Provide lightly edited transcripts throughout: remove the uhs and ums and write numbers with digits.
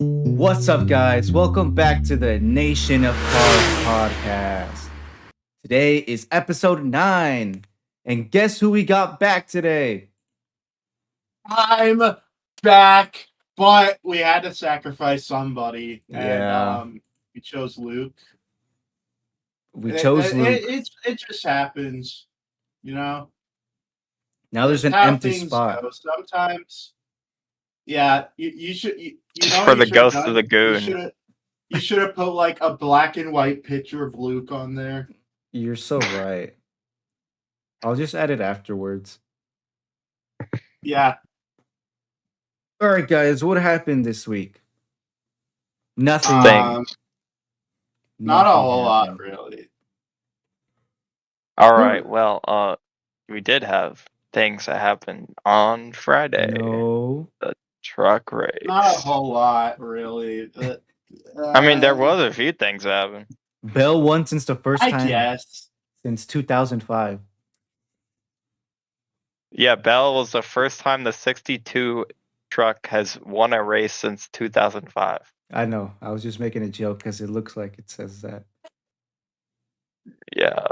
What's up, guys? Welcome back to the Nation of Cars podcast. Today is episode 9. And guess who we got back today? I'm back, but we had to sacrifice somebody, Yeah. and we chose Luke. We chose Luke. It just happens, you know. Now there's an How empty things spot. go. Sometimes, yeah. You should you Just know for what you the should have ghost of done. the goon. You should have put like a black and white picture of Luke on there. You're so right. I'll just add it afterwards. Yeah. All right, guys, what happened this week? Nothing. Not a whole lot, happened. really. All right. Well, we did have things that happened on Friday. No. The truck race. Not a whole lot, really. I mean, there was a few things that happened. Bell won since the first I time. guess. Since 2005. Yeah, Bell was the first time the 62 truck has won a race since 2005. I know. I was just making a joke because it looks like it says that. Yeah.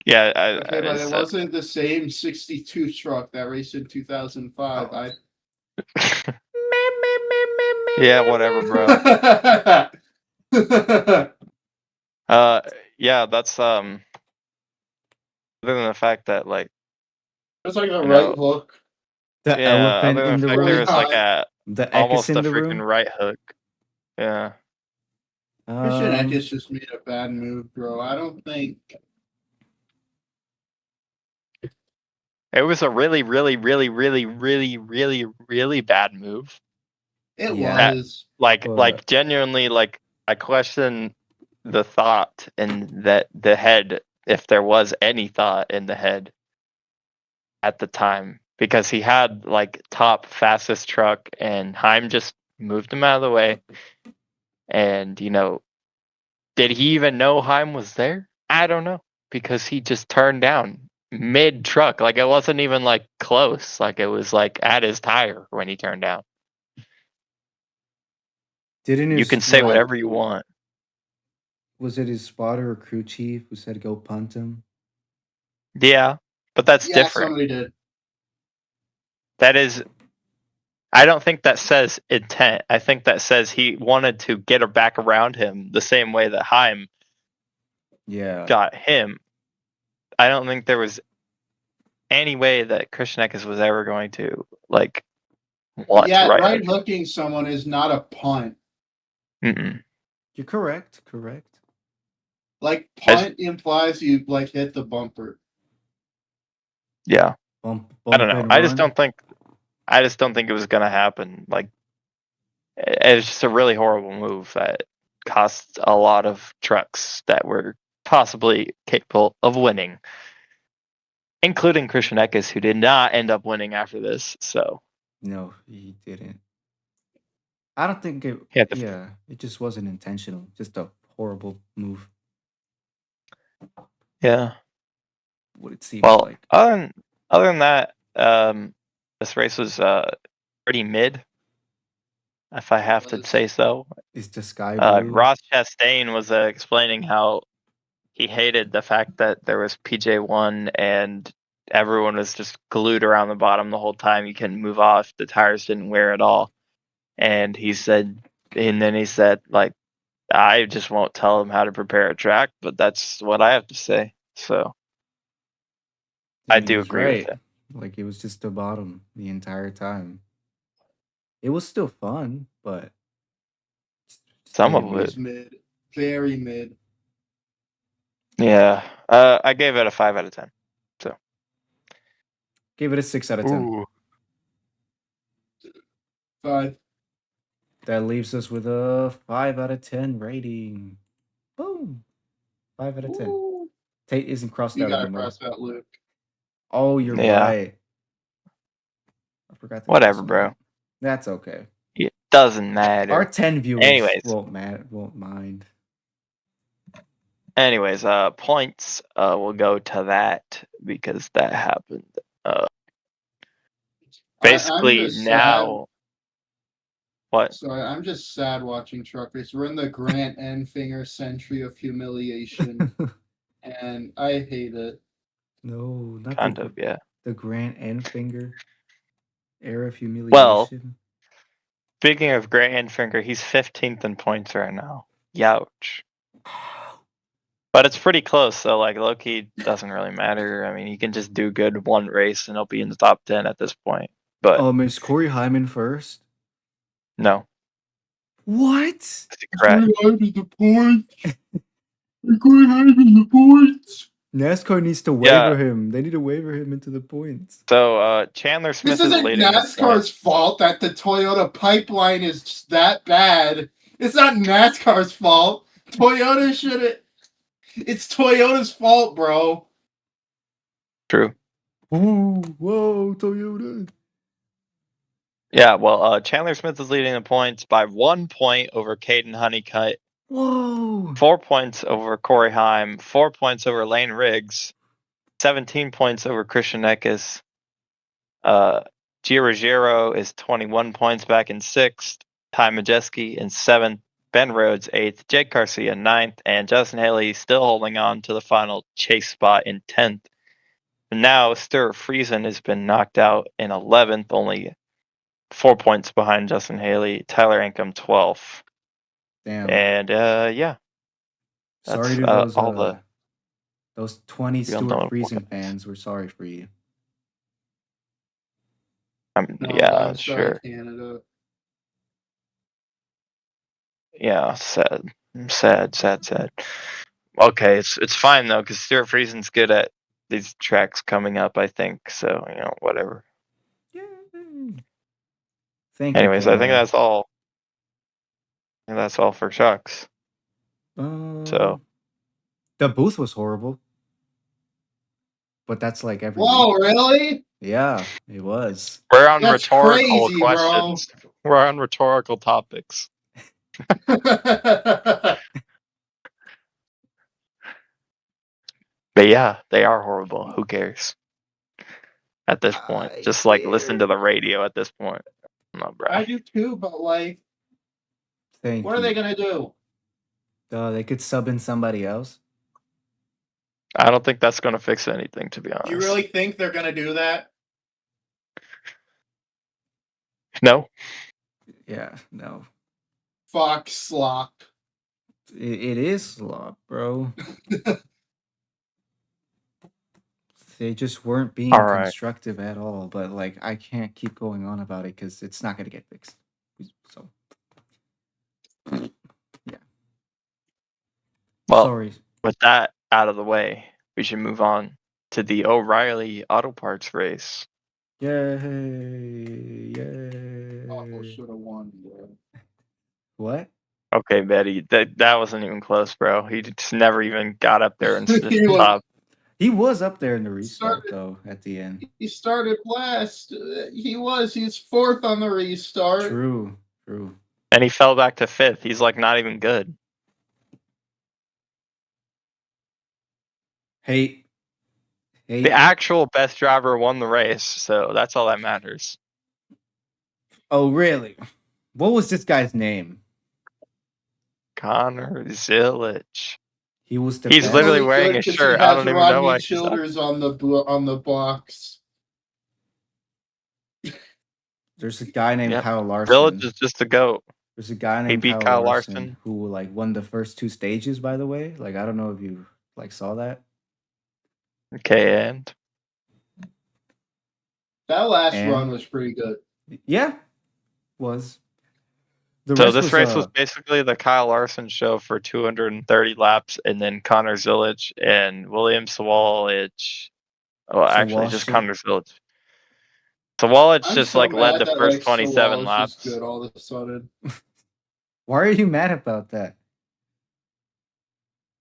Yeah. Okay, but it wasn't the same 62 truck that raced in 2005. Yeah, whatever, bro. Yeah, that's other than the fact that like That's like the you right know, hook. The yeah, elephant other in than the the fact room. there was like The almost Ekis in a the freaking room. right hook. Yeah. Christian Eckes just made a bad move, bro. I don't think. It was a really, really, really, really, really, really, really bad move. It Yeah. was. Like genuinely, like I question the thought in the head, if there was any thought in the head at the time, because he had like top fastest truck and Heim just moved him out of the way. And did he even know Heim was there? I don't know, because he just turned down mid truck. Like it wasn't even like close. Like it was like at his tire when he turned down. You can say whatever you want. Was it his spotter or crew chief who said go punt him? Yeah, but that's different. Somebody did. That is, I don't think that says intent. I think that says he wanted to get her back around him the same way that Heim got him. I don't think there was any way that Christian Eckes was ever going to like want to right hooking someone is not a punt. Mm-mm. You're correct. Like punt implies you like hit the bumper. Yeah. Bump I don't know. I just don't think it was gonna happen. Like it's just a really horrible move that cost a lot of trucks that were possibly capable of winning, including Christian Eckes, who did not end up winning after this. So no, he didn't. I don't think it. It just wasn't intentional. Just a horrible move. Yeah. What it seems like. Other than that, this race was pretty mid, if I have to say so. Is the sky blue? Ross Chastain was explaining how he hated the fact that there was PJ1 and everyone was just glued around the bottom the whole time. You couldn't move off. The tires didn't wear at all. And then he said, like, I just won't tell them how to prepare a track, but that's what I have to say. So I do agree with it. Like it was just the bottom the entire time. It was still fun, but some of it was mid, very mid. Yeah, I gave it a 5 out of 10. So gave it a 6 out of 10. Ooh. 5. That leaves us with a 5 out of 10 rating. Boom. 5 out of 10. Ooh. Tate isn't crossed out anymore. Cross out Luke. Oh, you're right. I forgot. Whatever, bro. That's okay. It doesn't matter. Our 10 viewers won't mind. Anyways, points. We'll go to that because that happened. Basically now. What? Sorry, I'm just sad watching truck race. We're in the Grant Enfinger century of humiliation, and I hate it. No, not Kind of, yeah. the Grant Enfinger era of Well, humiliation. speaking of Grant Enfinger, he's 15th in points right now. Youch. But it's pretty close, so like low-key doesn't really matter. I mean, he can just do good one race and he'll be in the top 10 at this point. But Is Corey Hyman first? no, What? that's correct. The points. The points. NASCAR needs to Yeah. waiver him. They need to waiver him into the points. So Chandler Smith This is isn't leading the NASCAR's points. fault that the Toyota pipeline is just that bad. It's not NASCAR's fault. Toyota should have. It's Toyota's fault, bro. True. Ooh, whoa, Toyota. Yeah, well, Chandler Smith is leading the points by 1 point over Caden Honeycutt, Whoa. 4 points over Corey Heim, 4 points over Lane Riggs, 17 points over Christian Eckes. Giorgiro is 21 points back in 6th, Ty Majeski in 7th, Ben Rhodes 8th, Jake Garcia 9th, and Justin Haley still holding on to the final chase spot in 10th. And now Stuart Friesen has been knocked out in 11th, only 4 points behind Justin Haley. Tyler Ankrum 12th. Damn. And yeah. Sorry to That's those 20 Real Stuart notable Friesen points. fans. We're sorry for you. No, yeah, I'm sorry, sure. Canada. Yeah, sad. Sad. Okay, it's fine though, because Stuart Friesen's good at these tracks coming up, I think. So, whatever. Yay. Thank Anyways, you, I think Canada. that's all. And that's all for Chucks. So the booth was horrible. But that's like every Whoa, week. really? Yeah, it was. we're on That's rhetorical crazy, questions. We're on rhetorical topics. bro. But yeah, they are horrible. Who cares? At this point. I Just like listen to the care. radio at this point. No, bro. I do too, but like, Thank what are you. they gonna do? They could sub in somebody else. I don't think that's gonna fix anything, to be honest. You really think they're gonna do that? No. Yeah, no. Fox slop. It is slop, bro. They just weren't being All right. constructive at all. But like, I can't keep going on about it because it's not gonna get fixed. So, yeah. Well, Sorry. with that out of the way, we should move on to the O'Reilly Auto Parts race. Yay! Yay! Almost should have won, bro. What? Okay, Betty, that wasn't even close, bro. He just never even got up there and He was- stopped. He was up there in the restart Started- though. At the end. He started last. He's fourth on the restart. True. And he fell back to 5th. He's like not even good. Hey. The actual best driver won the race, so that's all that matters. Oh, really? What was this guy's name? Connor Zilic. He was the He's best. literally Only wearing good a 'cause shirt. he I has don't even know Rodney why he's up. Childers on the box. There's a guy named Yep. Kyle Larson. Zilic is just a goat. There's a guy He named beat Kyle Kyle Larson Larson. who like won the first 2 stages. By the way, like I don't know if you like saw that. Okay, and That last And- run was pretty good. Yeah, was. The so rest this race was basically the Kyle Larson show for 230 laps, and then Connor Zilic and William Sawalich. Well, actually, just Sawalich. Connor Zilic. Sawalich I'm just so like led mad the that, first like, 27 Sawalich laps. is good all of a sudden. Why are you mad about that?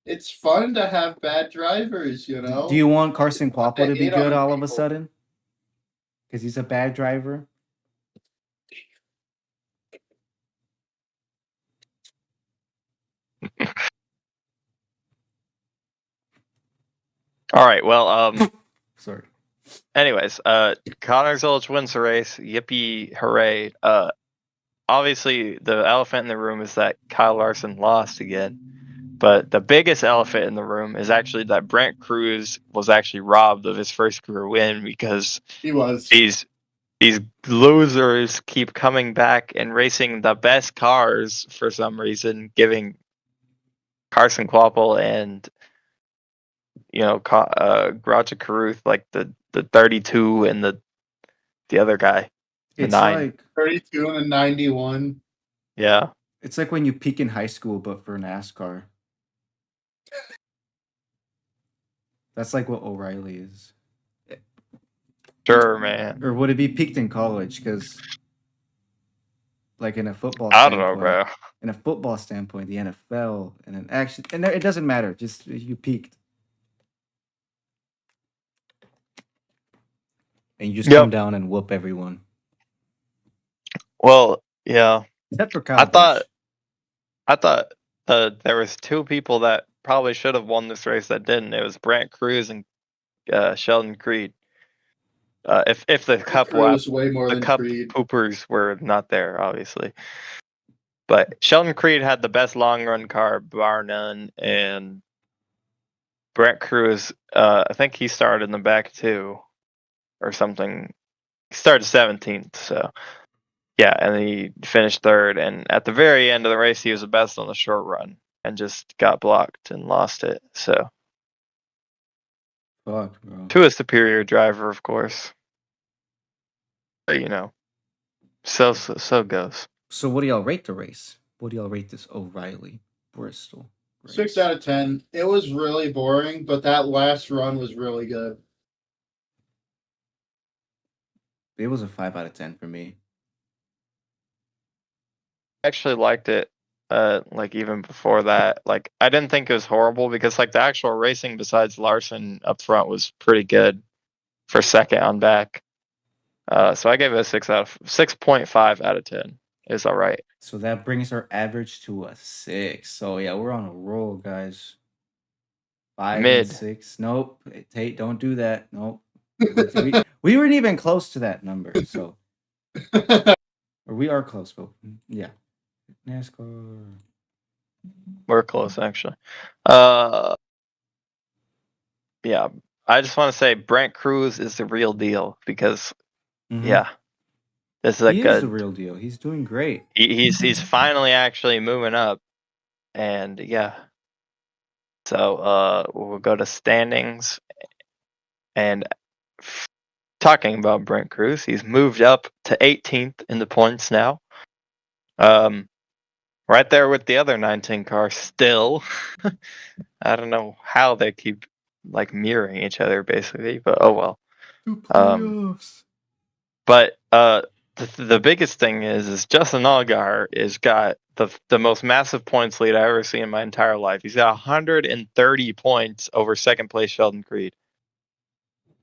It's fun to have bad drivers, you know. Do you want Carson But Quappo to they be hate good on all of a people. sudden? Because he's a bad driver. All right, well, Sorry. anyways, Connor Zilic wins the race. Yippee, hooray. obviously the elephant in the room is that Kyle Larson lost again. But the biggest elephant in the room is actually that Brent Cruz was actually robbed of his first career win because He was. these losers keep coming back and racing the best cars for some reason, giving Carson Kvapil and Gratcha Caruth like the 32 and the other guy, the It's 9. like 32 and a 91. Yeah, it's like when you peak in high school, but for NASCAR. That's like what O'Reilly is. sure, man. Or would it be peaked in college? Because, like in a football I don't know, standpoint, bro. the NFL, and then actually, and it doesn't matter. Just you peaked, and you just come Yep. down and whoop everyone, Well, yeah. except for Kyle I thought Busch. I thought there was two people that probably should have won this race that didn't. It was Brant Cruz and Sheldon Creed. If the cup Cruz way more the than cup Creed. poopers were not there, obviously. But Sheldon Creed had the best long run car, bar none, and Brent Cruz, I think he started in the back too, or something. He started 17th, so yeah, and he finished third. And at the very end of the race, he was the best on the short run, and just got blocked and lost it. So Fuck, bro. to a superior driver, of course. But so goes. So what do y'all rate the race? What do y'all rate this O'Reilly Bristol race? 6 out of 10. It was really boring, but that last run was really good. It was a 5 out of 10 for me. I actually liked it. Like even before that, like I didn't think it was horrible because like the actual racing besides Larson up front was pretty good for second on back. So I gave it a 6.5 out of 10. It's all right. So that brings our average to a 6. So yeah, we're on a roll, guys. 5 Mid. and 6. Nope. Tate, don't do that. Nope. We weren't even close to that number. So or we are close, but yeah. NASCAR. We're close actually. Yeah. I just want to say Brent Cruz is the real deal because yeah, this is He is the real deal. He's doing great. He's finally actually moving up, and yeah. So we'll go to standings, and talking about Brent Cruz, he's moved up to 18th in the points now. Right there with the other 19 car still. I don't know how they keep like mirroring each other basically, but oh well. Playoffs. But the biggest thing is Justin Allgaier is got the most massive points lead I ever seen in my entire life. He's got 130 points over second place Sheldon Creed.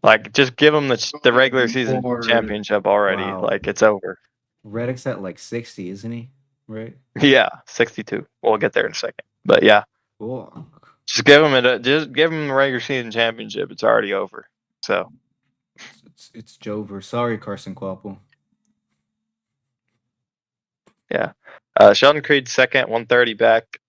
Like, just give him the regular season championship already. Wow. Like, it's over. Reddick's at like 60, isn't he? Right? Yeah, 62. We'll get there in a second. But yeah, Cool. just give him the regular season championship. It's already over. So It's Jover. Sorry, Carson Kvapil. yeah, Sheldon Creed second, 130 back.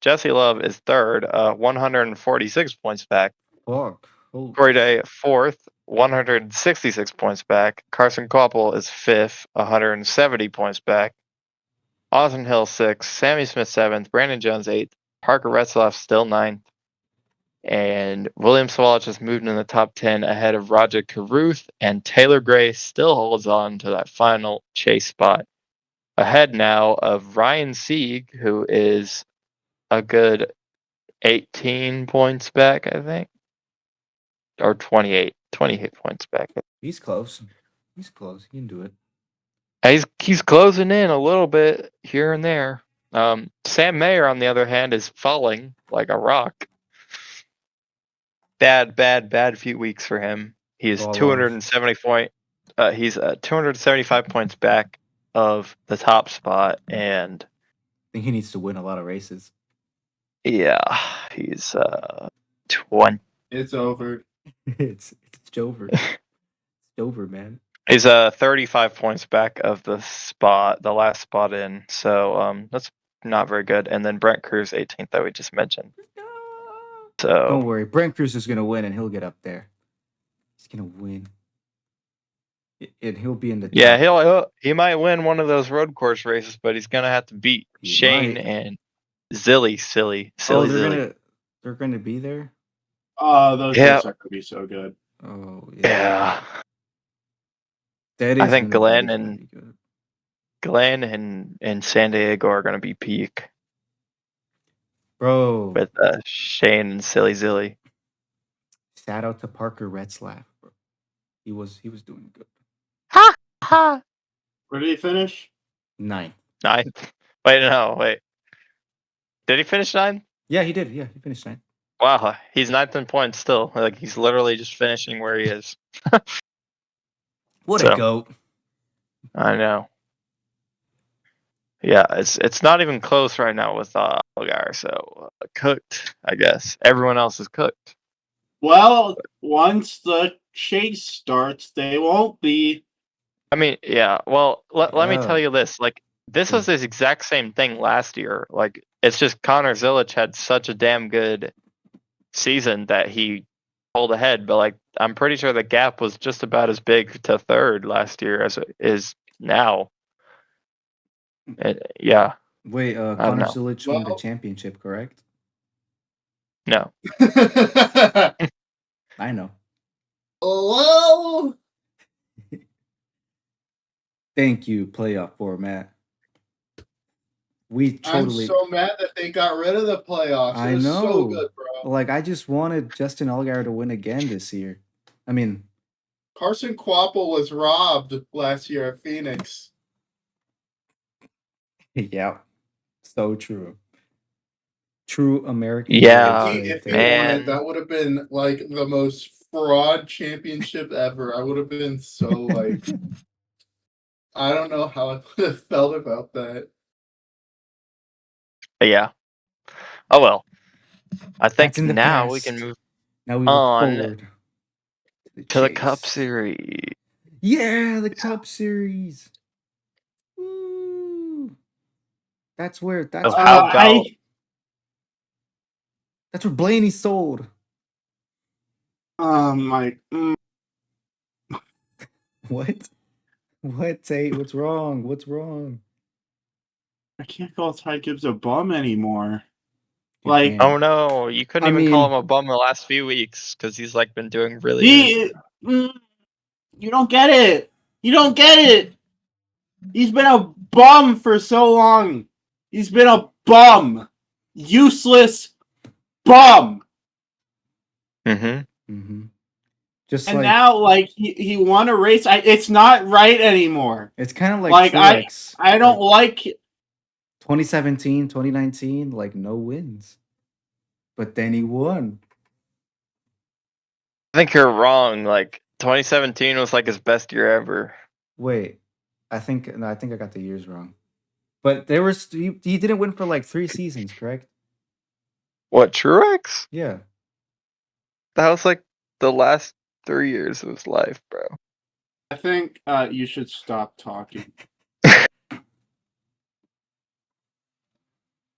Jesse Love is third, 146 points back. Fuck. Holy Corey Day fourth, 166 points back. Carson Kvapil is fifth, 170 points back. Austin Hill sixth, Sammy Smith seventh, Brandon Jones eighth, Parker Retzlaff still ninth, and William Swallow just moved in the top 10 ahead of Roger Caruth, and Taylor Gray still holds on to that final chase spot. Ahead now of Ryan Sieg, who is a good 18 points back, I think. Or 28 points back. He's close. He's close. He can do it. He's closing in a little bit here and there. Sam Mayer, on the other hand, is falling like a rock. Bad few weeks for him. He is 270 he's 275 points back of the top spot, and I think he needs to win a lot of races. yeah, he's 20. It's over. It's Jover. It's Jover, man. He's 35 points back of the last spot in. So that's not very good. And then Brent Cruz 18th that we just mentioned. So Don't worry, Brent Cruz is gonna win, and he'll get up there. He's gonna win, and he'll be in the yeah, top. he might win one of those road course races, but he's gonna have to beat He Shane might. and Zilly. Oh, Zilly. they're gonna be there. Oh, those Yeah. races are gonna be so good. Oh Yeah. That I is think that is gonna be good. Glenn and San Diego are gonna be peak Bro. with Shane and Zilly. Shout out to Parker Retzlaff, bro. He was doing good. Ha ha. Where did he finish? 9th. 9th. Wait. Did he finish 9th? Yeah, he did. Yeah, he finished 9th. Wow, he's 9th in points still. Like he's literally just finishing where he is. What So, a goat. I know. Yeah, it's not even close right now with Allgaier, so cooked, I guess. Everyone else is cooked. Well, once the chase starts, they won't be. I mean, yeah. Well, let me Yeah. tell you this. Like, this was this exact same thing last year. Like, it's just Connor Zilic had such a damn good season that he pulled ahead. But like, I'm pretty sure the gap was just about as big to third last year as it is now. Yeah. Wait, I don't Connor know. Zilic won the championship, correct? No. I know. Hello? Thank you, playoff format. We totally. I'm so mad that they got rid of the playoffs. I It was know. so good, bro. Like, I just wanted Justin Allgaier to win again this year. I mean, Carson Kvapil was robbed last year at Phoenix. yeah, so true. True American. Yeah, If he man. won it, that would have been like the most fraud championship ever. I would have been so like, I don't know how I would have felt about that. Yeah. Oh well. I think That's in the now we past. can move Now we look on forward to the Cup chase. Series. Yeah, the Cup Series. Woo. That's where. That's So how about that's where Blaney sold. Like, What? What, Tate? What's wrong? What's wrong? I can't call Ty Gibbs a bum anymore. You Like, can't. oh no, you couldn't I even call mean- him a bum the last few weeks because he's like been doing really good. You don't get it. You don't get it. He's been a bum for so long. He's been a bum. Useless bum. Mm-hmm. Just And like now, like, he won a race. It's not right anymore. it's kind of Like, Truex. I don't like 2017, 2019, like no wins. But then he won. I think you're wrong. Like 2017 was like his best year ever. Wait, I think I got the years wrong. But there was he didn't win for like 3 seasons, correct? What, Truex? Yeah. That was like the last 3 years of his life, bro. I think you should stop talking.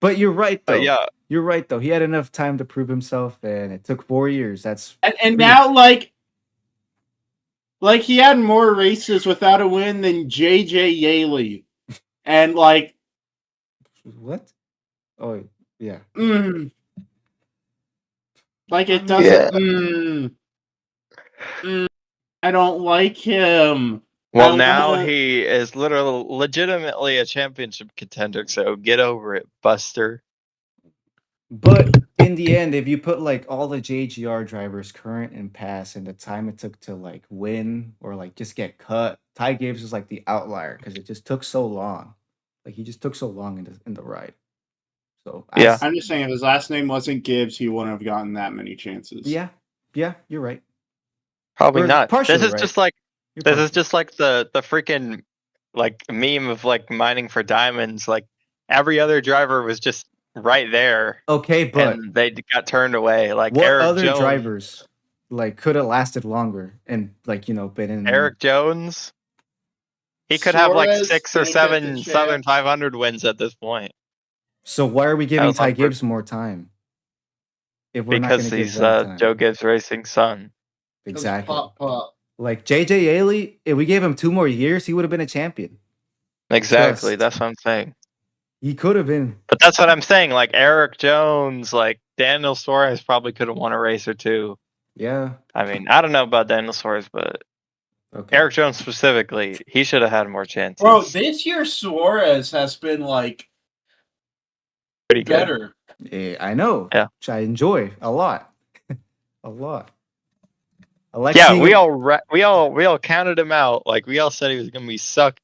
But you're right though. Yeah. You're right though. He had enough time to prove himself, and it took 4 years. That's And now, like he had more races without a win than JJ Yaley. And like, what? Oh yeah. Like it doesn't. I don't like him. Well, now he is literally legitimately a championship contender, so get over it, Buster. But in the end, if you put like all the JGR drivers current and past and the time it took to like win or like just get cut, Ty Gibbs is like the outlier because it just took so long. Like he just took so long in the ride. So Yeah. I'm just saying, if his last name wasn't Gibbs, he wouldn't have gotten that many chances. Yeah, you're right. Probably Or not. partially This is right. just like You're this partially- is just like the freaking like meme of like mining for diamonds. Like every other driver was just right there. Okay, but and they got turned away. Like what Eric other Jones, drivers like could have lasted longer and like been in Eric Jones, He could have like Suarez 6 or didn't get the 7 Southern chance. 500 wins at this point. So why are we That giving was Ty on Gibbs more time? If we're not because going to give he's them time. Joe Gibbs Racing's son. Exactly. Pop. Like JJ Haley, if we gave him 2 more years, he would have been a champion. Exactly. Trust. That's what I'm saying. He could have been. But that's what I'm saying. Like Eric Jones, like Daniel Suarez probably could have won a race or two. Yeah. I mean, I don't know about Daniel Suarez, but Okay. Eric Jones specifically, he should have had more chances. Bro, this year Suarez has been like Pretty good. better. Yeah, I know. Yeah. Which I enjoy a lot. A lot. I like Yeah, seeing we him- all counted him out. Like we all said he was gonna be suck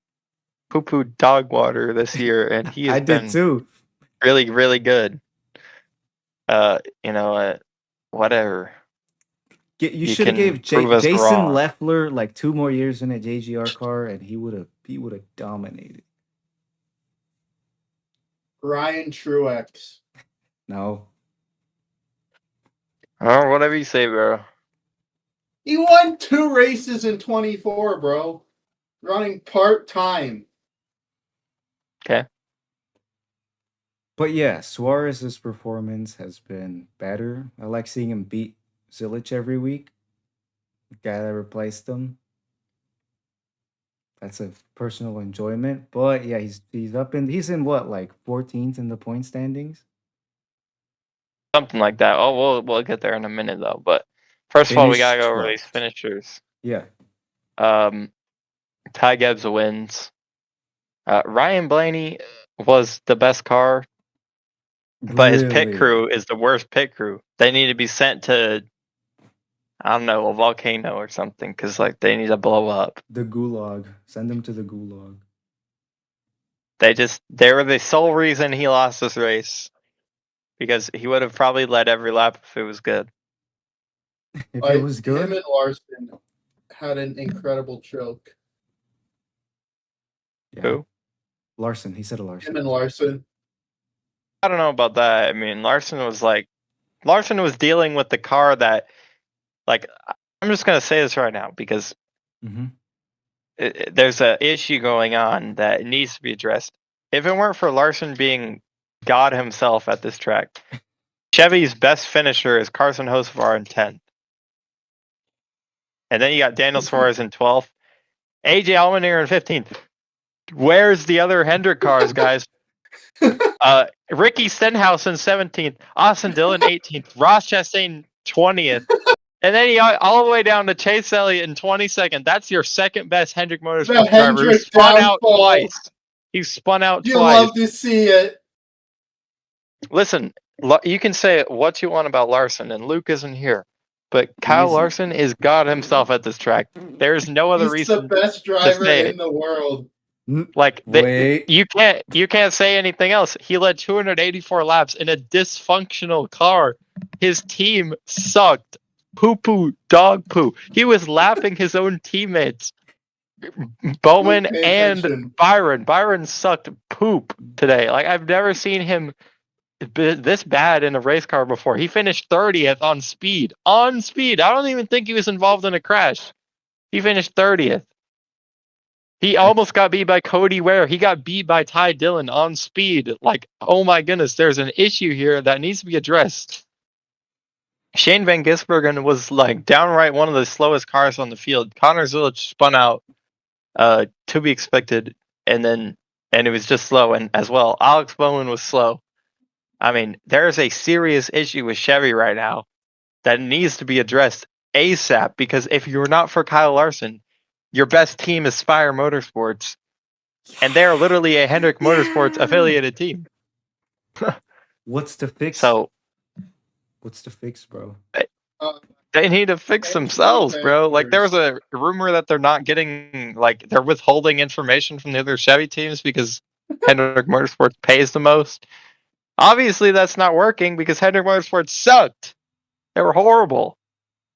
poo poo dog water this year, and he has I been did too. really, really good. Whatever. You should have can gave prove us Jason wrong. Leffler like 2 more years in a JGR car, and he would have dominated. Ryan Truex. No. Oh, whatever you say, bro. He won 2 races in 24, bro. Running part-time. Okay. But yeah, Suarez's performance has been better. I like seeing him beat Zilich every week. The guy that replaced him. That's a personal enjoyment. But yeah, he's in what, like 14th in the point standings? Something like that. Oh, we'll get there in a minute though. But first of all, we gotta Finished go over these 12th. finishers. Yeah. Ty Gibbs wins. Ryan Blaney was the best car, but his pit Really? crew is the worst pit crew. They need to be sent to, I don't know, a volcano or something, because like they need to blow up. The gulag. Send him to the gulag. They were the sole reason he lost this race, because he would have probably led every lap if it was good. If it was good. Him and Larson had an incredible choke. Yeah. Who? Larson. He said a Larson. Him and Larson. I don't know about that. I mean, Larson was dealing with the car that, like, I'm just gonna say this right now because Mm-hmm. there's a issue going on that needs to be addressed. If it weren't for Larson being God himself at this track, Chevy's best finisher is Carson Hocevar in 10th. And then you got Daniel Suarez in 12th. AJ Allmendinger in 15th. Where's the other Hendrick cars, guys? Ricky Stenhouse in 17th. Austin Dillon 18th. Ross Chastain 20th. And then you got all the way down to Chase Elliott in 22nd. That's your second best Hendrick Motorsports driver. He spun out twice. He spun out You twice. love to see it. Listen, you can say what you want about Larson, and Luke isn't here, but Kyle Larson is God himself at this track. There's no other He's reason. the best driver say in the world. Like Wait. you can't say anything else. He led 284 laps in a dysfunctional car. His team sucked. Poo poo dog poo. He was lapping his own teammates. Bowman Pay and attention. Byron sucked poop today. Like I've never seen him this bad in a race car before. He finished 30th on speed. On speed. I don't even think he was involved in a crash. He finished 30th. He almost got beat by Cody Ware. He got beat by Ty Dillon on speed. Like, oh my goodness, there's an issue here that needs to be addressed. Shane Van Gisbergen was like downright one of the slowest cars on the field. Connor Zilich spun out, to be expected, and it was just slow. And as well, Alex Bowman was slow. I mean, there's a serious issue with Chevy right now that needs to be addressed ASAP, because if you're not for Kyle Larson, your best team is Spire Motorsports, and they're literally a Hendrick Motorsports affiliated team. What's the fix? So what's the fix, bro? they need to fix themselves, bro. Like there was a rumor that they're not getting, like they're withholding information from the other Chevy teams because Hendrick Motorsports pays the most. Obviously, that's not working because Hendrick Motorsports sucked. They were horrible.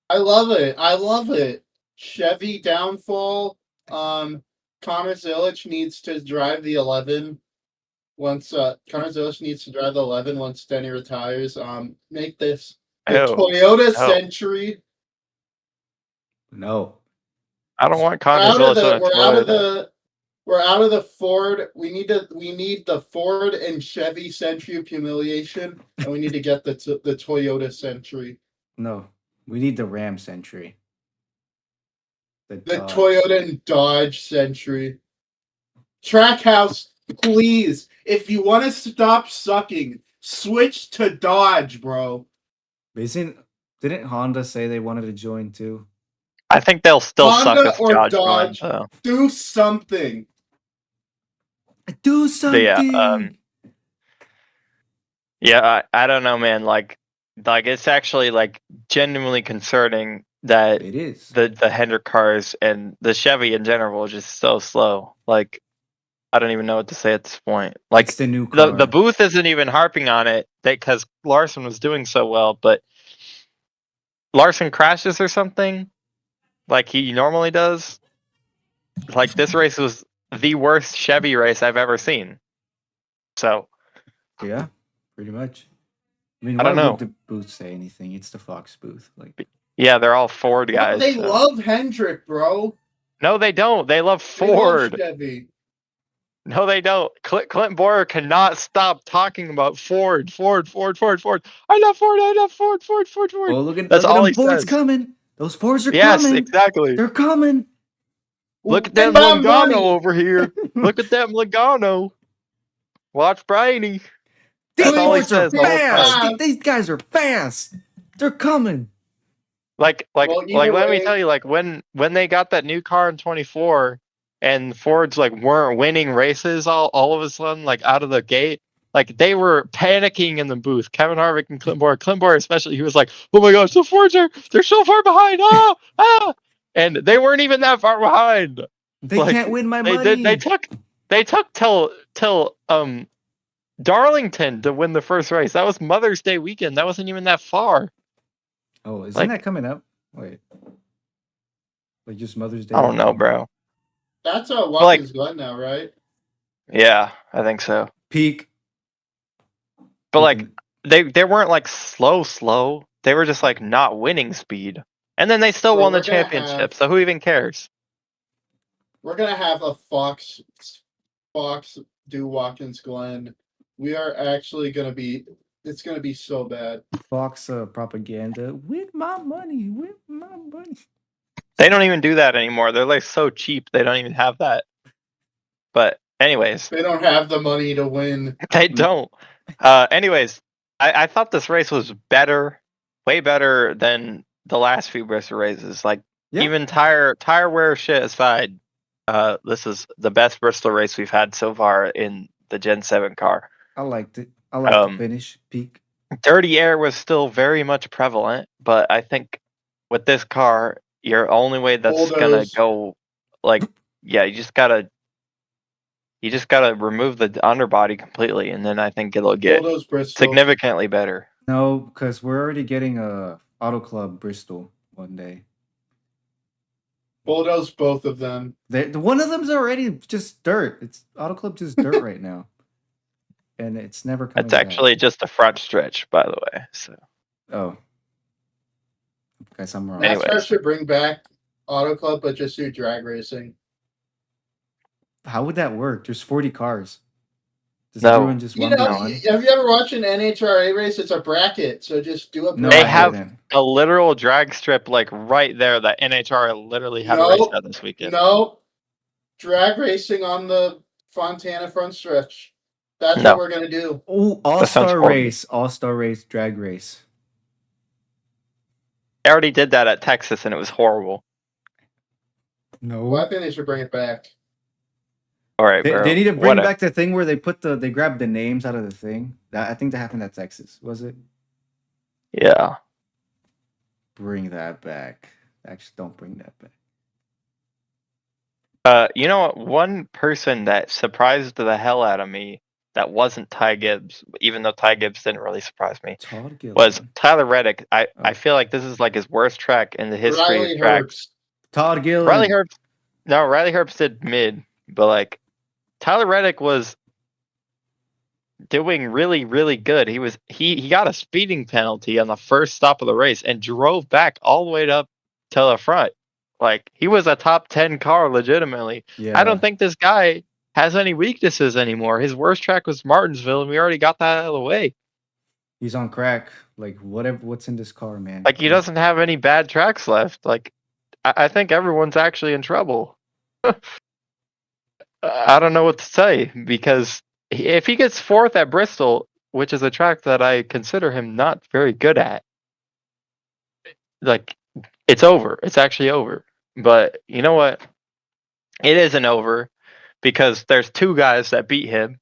I love it. Chevy downfall. Connor Zilich needs to drive the 11 once Connor Zilich needs to drive the 11 once Denny retires. Make this the Toyota Century. No. I don't want Connor Zilich. We're out of the We're out of the Ford. We need the Ford and Chevy Century of humiliation, and we need to get the Toyota Century. No, we need the Ram Century. The Dodge. Toyota and Dodge Century. Trackhouse, please. If you want to stop sucking, switch to Dodge, bro. Didn't Honda say they wanted to join too? I think they'll still Honda suck if or Dodge Dodge, joins, though. do something. Do something. Yeah, I don't know, man. Like it's actually like genuinely concerning that It is. the Hendrick cars and the Chevy in general are just so slow. Like I don't even know what to say at this point. Like It's the new car. the booth isn't even harping on it because Larson was doing so well, but Larson crashes or something like he normally does. Like this race was the worst Chevy race I've ever seen. So Yeah, pretty much. I mean, I why don't know. would the booth say anything? It's the Fox booth. Like, yeah, they're all Ford guys. They so. love Hendrick, bro. No, they don't. They love They love Ford. Chevy. No, they don't. Clint Boyer cannot stop talking about Ford. I love Ford. I love Ford. oh, look at That's all them he Fords says. coming. Those Fords are Yes, coming. exactly. They're coming. Look at Get that my Logano money. over here. Look at that Logano. Watch Brainy. That's These all he Fords are says the whole fast. time. These guys are fast. They're coming. Like Well, either let me way- tell you, like when they got that new car in 24 and Fords like weren't winning races all of a sudden, like out of the gate, like they were panicking in the booth. Kevin Harvick and Clint Boyer especially, he was like, "Oh my gosh, the Fords they're so far behind!" And they weren't even that far behind. They Like can't win my they money. did. They took till Darlington to win the first race. That was Mother's Day weekend. That wasn't even that far. Oh, isn't Like- that coming up? Wait. Like just Mother's Day? I don't know, bro. That's like- Watkins Glen now, right? Yeah, I think so. Peak. But like Peak they weren't like slow. They were just like not winning speed. And then they still Bro, won the we're gonna championship. have- So who even cares? We're gonna have a Fox do Watkins Glen. We are actually gonna be. It's gonna be so bad. Fox propaganda. With my money. With my money. They don't even do that anymore. They're like so cheap. They don't even have that. But anyways, They don't have the money to win. they don't. Anyways, I thought this race was better, way better than the last few Bristol races. Like Yeah. even tire wear shit aside, this is the best Bristol race we've had so far in the Gen 7 car. I liked it. I liked the finish. Peak. Dirty air was still very much prevalent, but I think with this car, your only way that's gonna Bulldoze. go, like, yeah, you just gotta remove the underbody completely, and then I think it'll get Bulldoze Bristol. significantly better. No, because we're already getting a Auto Club Bristol one day. Bulldoze both of them. One of them's already just dirt. It's Auto Club just dirt right now, and it's never coming. It's actually just a front stretch, by the way. So Oh, guess I'm wrong. Anyways. NASCAR should bring back Auto Club, but just do drag racing. How would that work? There's 40 cars. Does No. everyone just You one know, by one? have you ever watched an NHRA race? It's a bracket, so just do a No, They I bracket. have- haven't. a literal drag strip, like right there, that NHR literally had a race Nope. out this weekend. No, drag racing on the Fontana front stretch. That's No. what we're gonna do. Oh, That sounds horrible. All Star Race, drag race. I already did that at Texas, and it was horrible. No, Well, I think they should bring it back. All right, bro. they need to bring Whatever. back the thing where they grab the names out of the thing. I think that happened at Texas. Was it? Yeah. Bring that back. Actually, don't bring that back. You know what? One person that surprised the hell out of me that wasn't Ty Gibbs, even though Ty Gibbs didn't really surprise me, Todd Gilliland. was Tyler Reddick. I Oh. feel like this is like his worst track in the history Riley of tracks. Herbst. Todd Gilliland. Riley Herbst did mid, but like Tyler Reddick was doing really, really good. He got a speeding penalty on the first stop of the race and drove back all the way up to the front. Like, he was a top 10 car legitimately. Yeah. I don't think this guy has any weaknesses anymore. His worst track was Martinsville, and we already got that out of the way. He's on crack. Like what's in this car, man? Like, he doesn't have any bad tracks left. Like, I think everyone's actually in trouble. I don't know what to say, because if he gets fourth at Bristol, which is a track that I consider him not very good at, like, it's over. It's actually over. But you know what? It isn't over, because there's two guys that beat him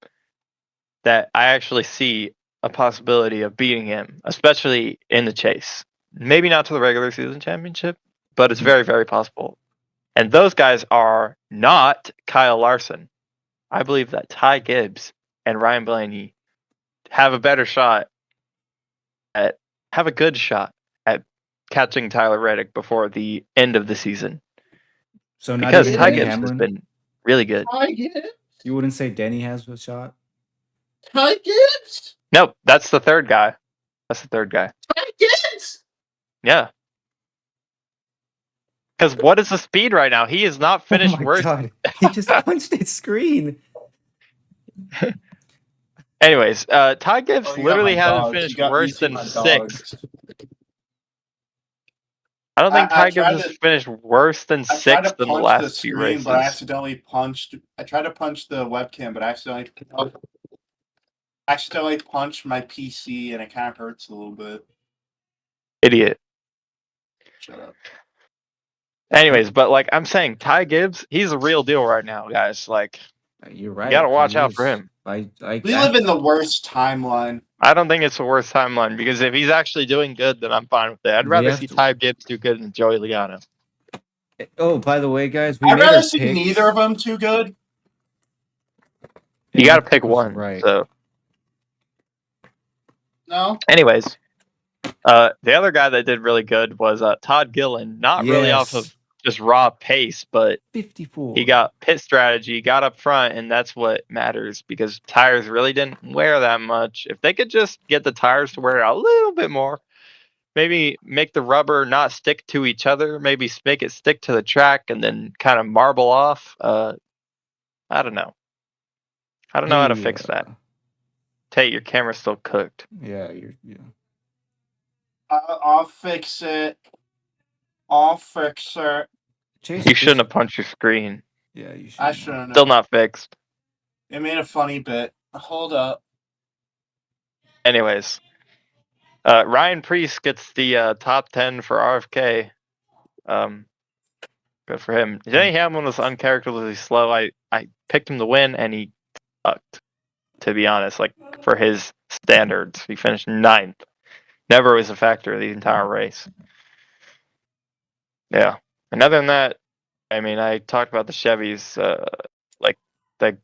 that I actually see a possibility of beating him, especially in the chase. Maybe not to the regular season championship, but it's very, very possible. And those guys are not Kyle Larson. I believe that Ty Gibbs and Ryan Blaney have a good shot at catching Tyler Reddick before the end of the season. So not Because even Ty Denny Gibbs has Hamlin. been really good. Ty Gibbs? You wouldn't say Denny has a shot? Ty Gibbs? Nope, that's the third guy. Ty Gibbs? Yeah. Because what is the speed right now? He is not finished Oh my worse. god! He just punched his screen. Anyways, Ty Gibbs Oh, you got literally my hasn't dogs. finished You worse see than my sixth. dogs. I don't think I Ty Gibbs tried has to- finished worse than I tried to sixth in the punch the last few screen, but I races. accidentally punched. I tried to punch the webcam, but I accidentally punched my PC, and it kind of hurts a little bit. Idiot. Shut up. Anyways, but like I'm saying, Ty Gibbs, he's a real deal right now, guys. Like, You're right. you gotta watch he out for is. him. I We live in the worst timeline. I don't think it's the worst timeline, because if he's actually doing good, then I'm fine with it. I'd We rather have see to- Ty Gibbs do good than Joey Logano. Oh, by the way, guys, we I'd made rather our see picks. neither of them too good. You and gotta my pick was one. right. So, No. anyways, the other guy that did really good was Todd Gillen. Not really off Yes. of just raw pace, but 54. he got pit strategy, got up front, and that's what matters, because tires really didn't wear that much. If they could just get the tires to wear a little bit more, maybe make the rubber not stick to each other, maybe make it stick to the track and then kind of marble off. I don't know. I don't know how to fix that. Tate, your camera's still cooked. Yeah. I'll fix it. I'll fix it. Chase, You shouldn't have punched your screen. Yeah, you should. I shouldn't Still have. not fixed. It made a funny bit. Hold up. Anyways, Ryan Preece gets the top 10 for RFK. Good for him. Denny Hamlin was uncharacteristically slow. I picked him to win, and he sucked, to be honest. Like, for his standards, he finished 9th. Never was a factor the entire race. Yeah. And other than that, I mean, I talked about the Chevys, like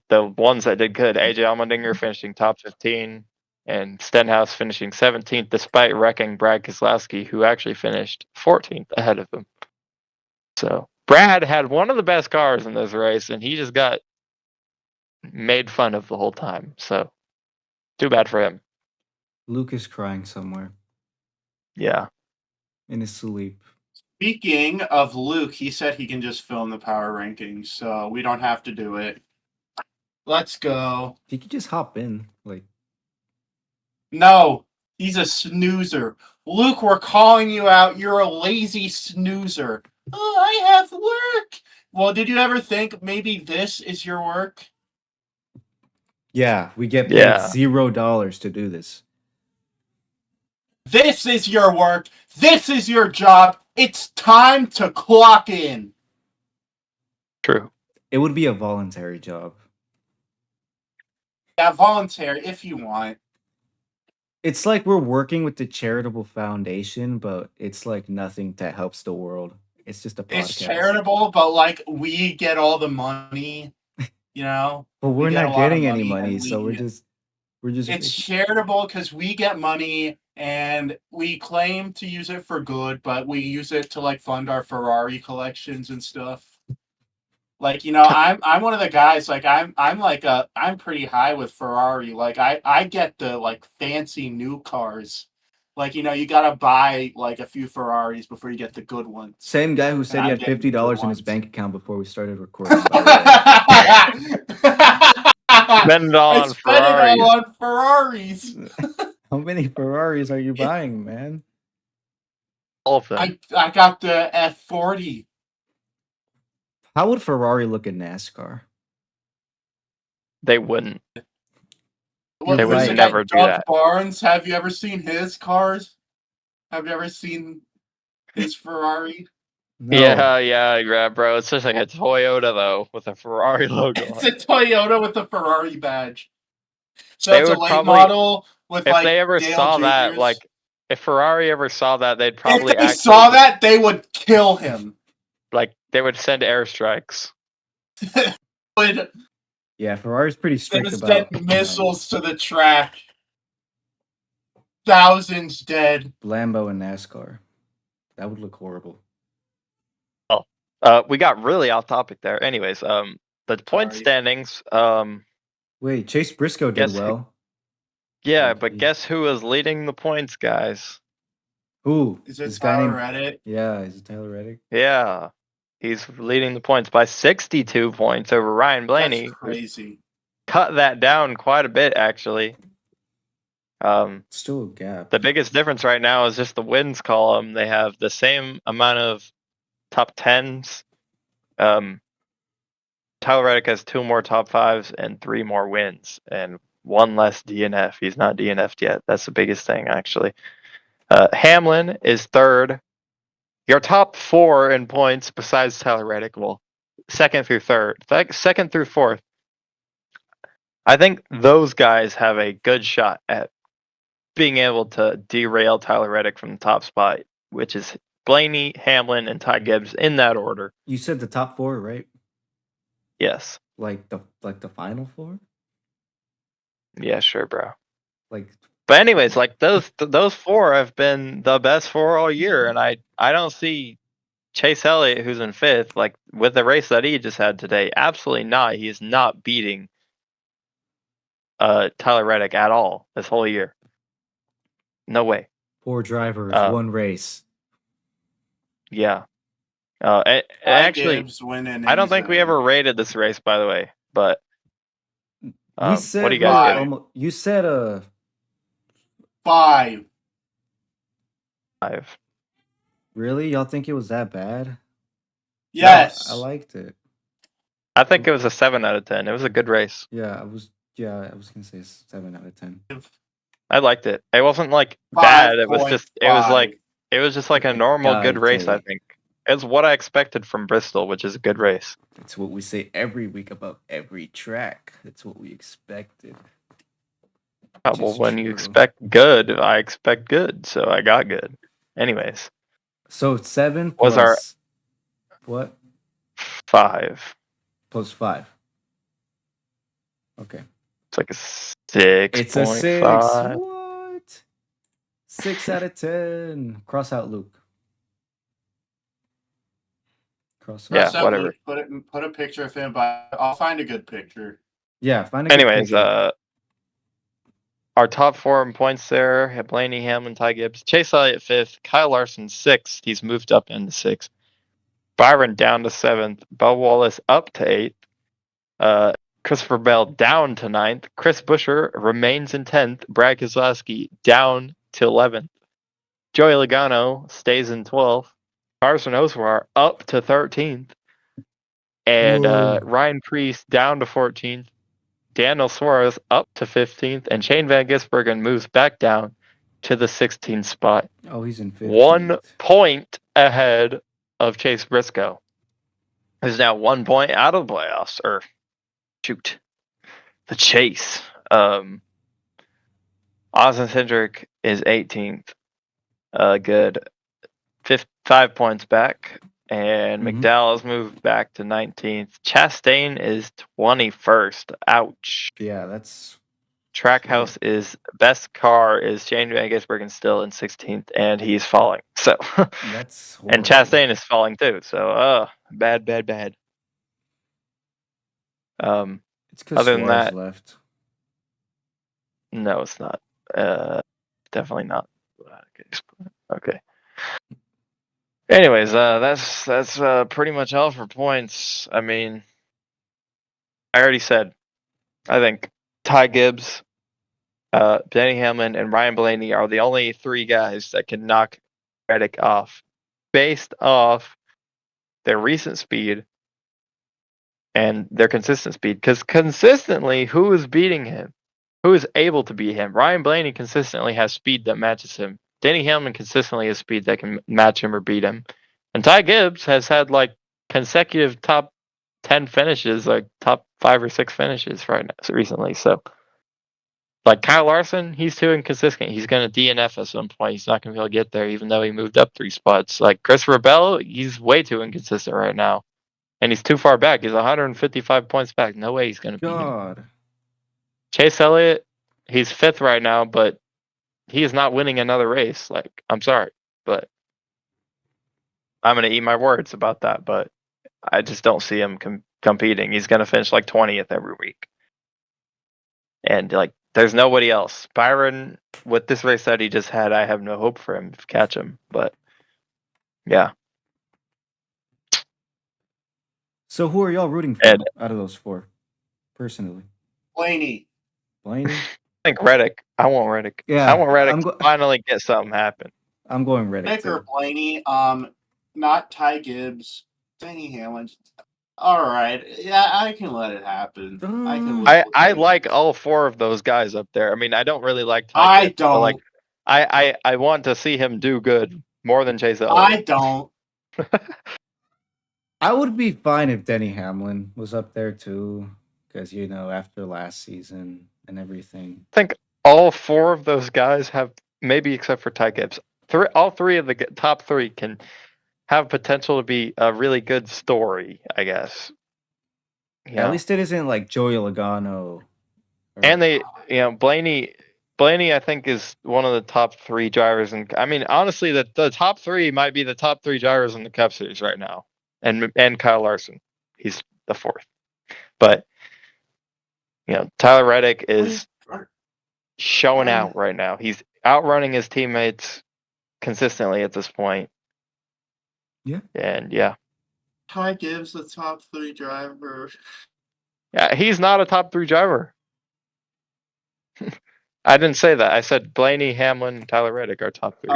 the ones that did good. AJ Allmendinger finishing top 15, and Stenhouse finishing 17th, despite wrecking Brad Keselowski, who actually finished 14th ahead of him. So Brad had one of the best cars in this race, and he just got made fun of the whole time. So too bad for him. Luke is crying somewhere Yeah. in his sleep. Speaking of Luke, he said he can just film the power rankings, so we don't have to do it. Let's go. He could just hop in. Like, No, he's a snoozer. Luke, we're calling you out. You're a lazy snoozer. Oh, I have work. Well, did you ever think maybe this is your work? yeah, we get paid Yeah. $0 to do this. This is your work. This is your job. It's time to clock in. True. It would be a voluntary job. Yeah, voluntary if you want. It's like we're working with the charitable foundation, but it's like nothing that helps the world. It's just a podcast. It's charitable, but like we get all the money, you know. But we're We get a not lot of getting any money, money, and so we're just It's charitable because we get money and we claim to use it for good, but we use it to like fund our Ferrari collections and stuff. Like, you know, I'm one of the guys, like I'm pretty high with Ferrari. Like I get the like fancy new cars. Like, you gotta buy like a few Ferraris before you get the good ones. Same guy who said And he I'm had getting the good $50 in his ones. bank account before we started recording. By the way. Spend it all I on spent it Ferraris. all on Ferraris. How many Ferraris are you buying, man? All of them. I got the F40. How would Ferrari look in NASCAR? They wouldn't. You're They would right. never do Doug that. Barnes. Have you ever seen his cars? Have you ever seen his Ferrari? No. Yeah, bro. It's just like a Toyota though with a Ferrari logo. It's a Toyota with a Ferrari badge. So They it's a would late probably, model with if like they ever Dale saw that, Jr.'s. like if Ferrari ever saw that, they'd probably if they actually saw that, they would kill him. like they would send airstrikes. Would Yeah, Ferrari's pretty they strict would about send missiles to the track. Thousands dead. Lambo and NASCAR. That would look horrible. We got really off topic there. Anyways, the point Sorry. standings. Wait, Chase Briscoe did Guess who- well. Yeah, Like, but guess who is leading the points, guys? Who? Is it This guy Tyler named Reddick? Yeah, is it Tyler Reddick? Yeah, he's leading the points by 62 points over Ryan Blaney. That's crazy. Cut that down quite a bit, actually. Still a gap. The biggest difference right now is just the wins column. They have the same amount of top 10s. Tyler Reddick has 2 more top 5s and 3 more wins and 1 less DNF. He's not DNF'd yet. That's the biggest thing, actually. Hamlin is 3rd. Your top 4 in points besides Tyler Reddick, well, 2nd through 3rd. 2nd through 4th. I think those guys have a good shot at being able to derail Tyler Reddick from the top spot, which is Blaney, Hamlin, and Ty Gibbs in that order. You said the top 4, right? Yes. Like the final 4? Yeah, sure, bro. Like, But anyways, like those 4 have been the best 4 all year, and I don't see Chase Elliott, who's in 5th, like with the race that he just had today. Absolutely not. He is not beating Tyler Reddick at all this whole year. No way. 4 drivers, 1 race. Yeah. Actually, Gibbs winning. I don't think we ever rated this race, by the way. But We said what do you guys get? you said 5. 5. Really? Y'all think it was that bad? Yes. No, I liked it. I think it was a 7 out of 10. It was a good race. Yeah, I was gonna say 7 out of 10. I liked it. It wasn't like 5.5. bad. It was just like a normal good race, I Okay. think. It's what I expected from Bristol, which is a good race. It's what we say every week about every track. That's what we expected. Which Well, is when you true. expect good, I expect good. So I got good. Anyways, So 7 Was plus our- what? 5. Plus 5. Okay. It's like a 6. It's a 6. What? 6 out of 10. Cross out Luke. Cross out. Yeah, Cross out whatever. Luke, put a picture of him, but I'll find a good picture. Yeah, find a good Anyways, picture. our top 4 in points there have Blaney, Hamlin, Ty Gibbs, Chase Elliott 5th, Kyle Larson 6th. He's moved up into 6th. Byron down to 7th. Bo Wallace up to 8th. Christopher Bell down to 9th. Chris Buescher remains in 10th. Brad Keselowski down to 11th. Joey Logano stays in 12th. Carson Hocevar up to 13th. And Whoa. Ryan Preece down to 14th. Daniel Suarez up to 15th. And Shane Van Gisbergen moves back down to the 16th spot. Oh, he's in 15th. 1 point ahead of Chase Briscoe. He's now 1 point out of the playoffs. Or, shoot, the chase. Austin Cindric is 18th. Good. 5 points back. And Mhm. McDowell has moved back to 19th. Chastain is 21st. Ouch. Yeah, that's Trackhouse is best car is Shane Van Gisbergen still in 16th, and he's falling. So that's horrible. and Chastain is falling too. So bad. It's because other than Suarez that- left. No, it's not. Definitely not. Okay. Anyways, that's pretty much all for points. I mean, I already said, I think Ty Gibbs, Denny Hamlin, and Ryan Blaney are the only three guys that can knock Reddick off based off their recent speed and their consistent speed. Because consistently, who is beating him? Who is able to beat him? Ryan Blaney consistently has speed that matches him. Denny Hamlin consistently has speed that can match him or beat him. And Ty Gibbs has had like consecutive top 10 finishes, like top 5 or 6 finishes right now recently. So, like Kyle Larson, he's too inconsistent. He's going to DNF at some point. He's not going to be able to get there, even though he moved up 3 spots. Like Christopher Bell, he's way too inconsistent right now. And he's too far back. He's 155 points back. No way he's going to beat him. God. Chase Elliott, he's 5th right now, but he is not winning another race. Like, I'm sorry, but I'm going to eat my words about that. But I just don't see him competing. He's going to finish like 20th every week. And like, there's nobody else. Byron, with this race that he just had, I have no hope for him to catch him. But yeah. So who are y'all rooting for Ed. out of those 4, personally? Blaney. Blaney? I think Reddick. I want Reddick. Yeah, I want Reddick to finally get something happen. I'm going Reddick Reddick or too. Blaney. Not Ty Gibbs. Denny Hamlin. All right, yeah, I can let it happen. I can. I like all 4 of those guys up there. I mean, I don't really like Ty I Gibbs, don't. but like, I want to see him do good more than Chase Elliott. I don't. I would be fine if Denny Hamlin was up there too, because after last season and everything. I think all 4 of those guys have, maybe except for Ty Gibbs, all 3 of the top 3 can have potential to be a really good story, I guess. At least it isn't like Joey Logano. And they, Blaney, I think, is one of the top 3 drivers. And I mean, honestly, the top 3 might be the top 3 drivers in the Cup Series right now. And Kyle Larson, he's the 4th. But Tyler Reddick is showing out right now. He's outrunning his teammates consistently at this point. Yeah. And yeah. Ty Gibbs, the top 3 driver. Yeah, he's not a top 3 driver. I didn't say that. I said Blaney, Hamlin, Tyler Reddick are top 3.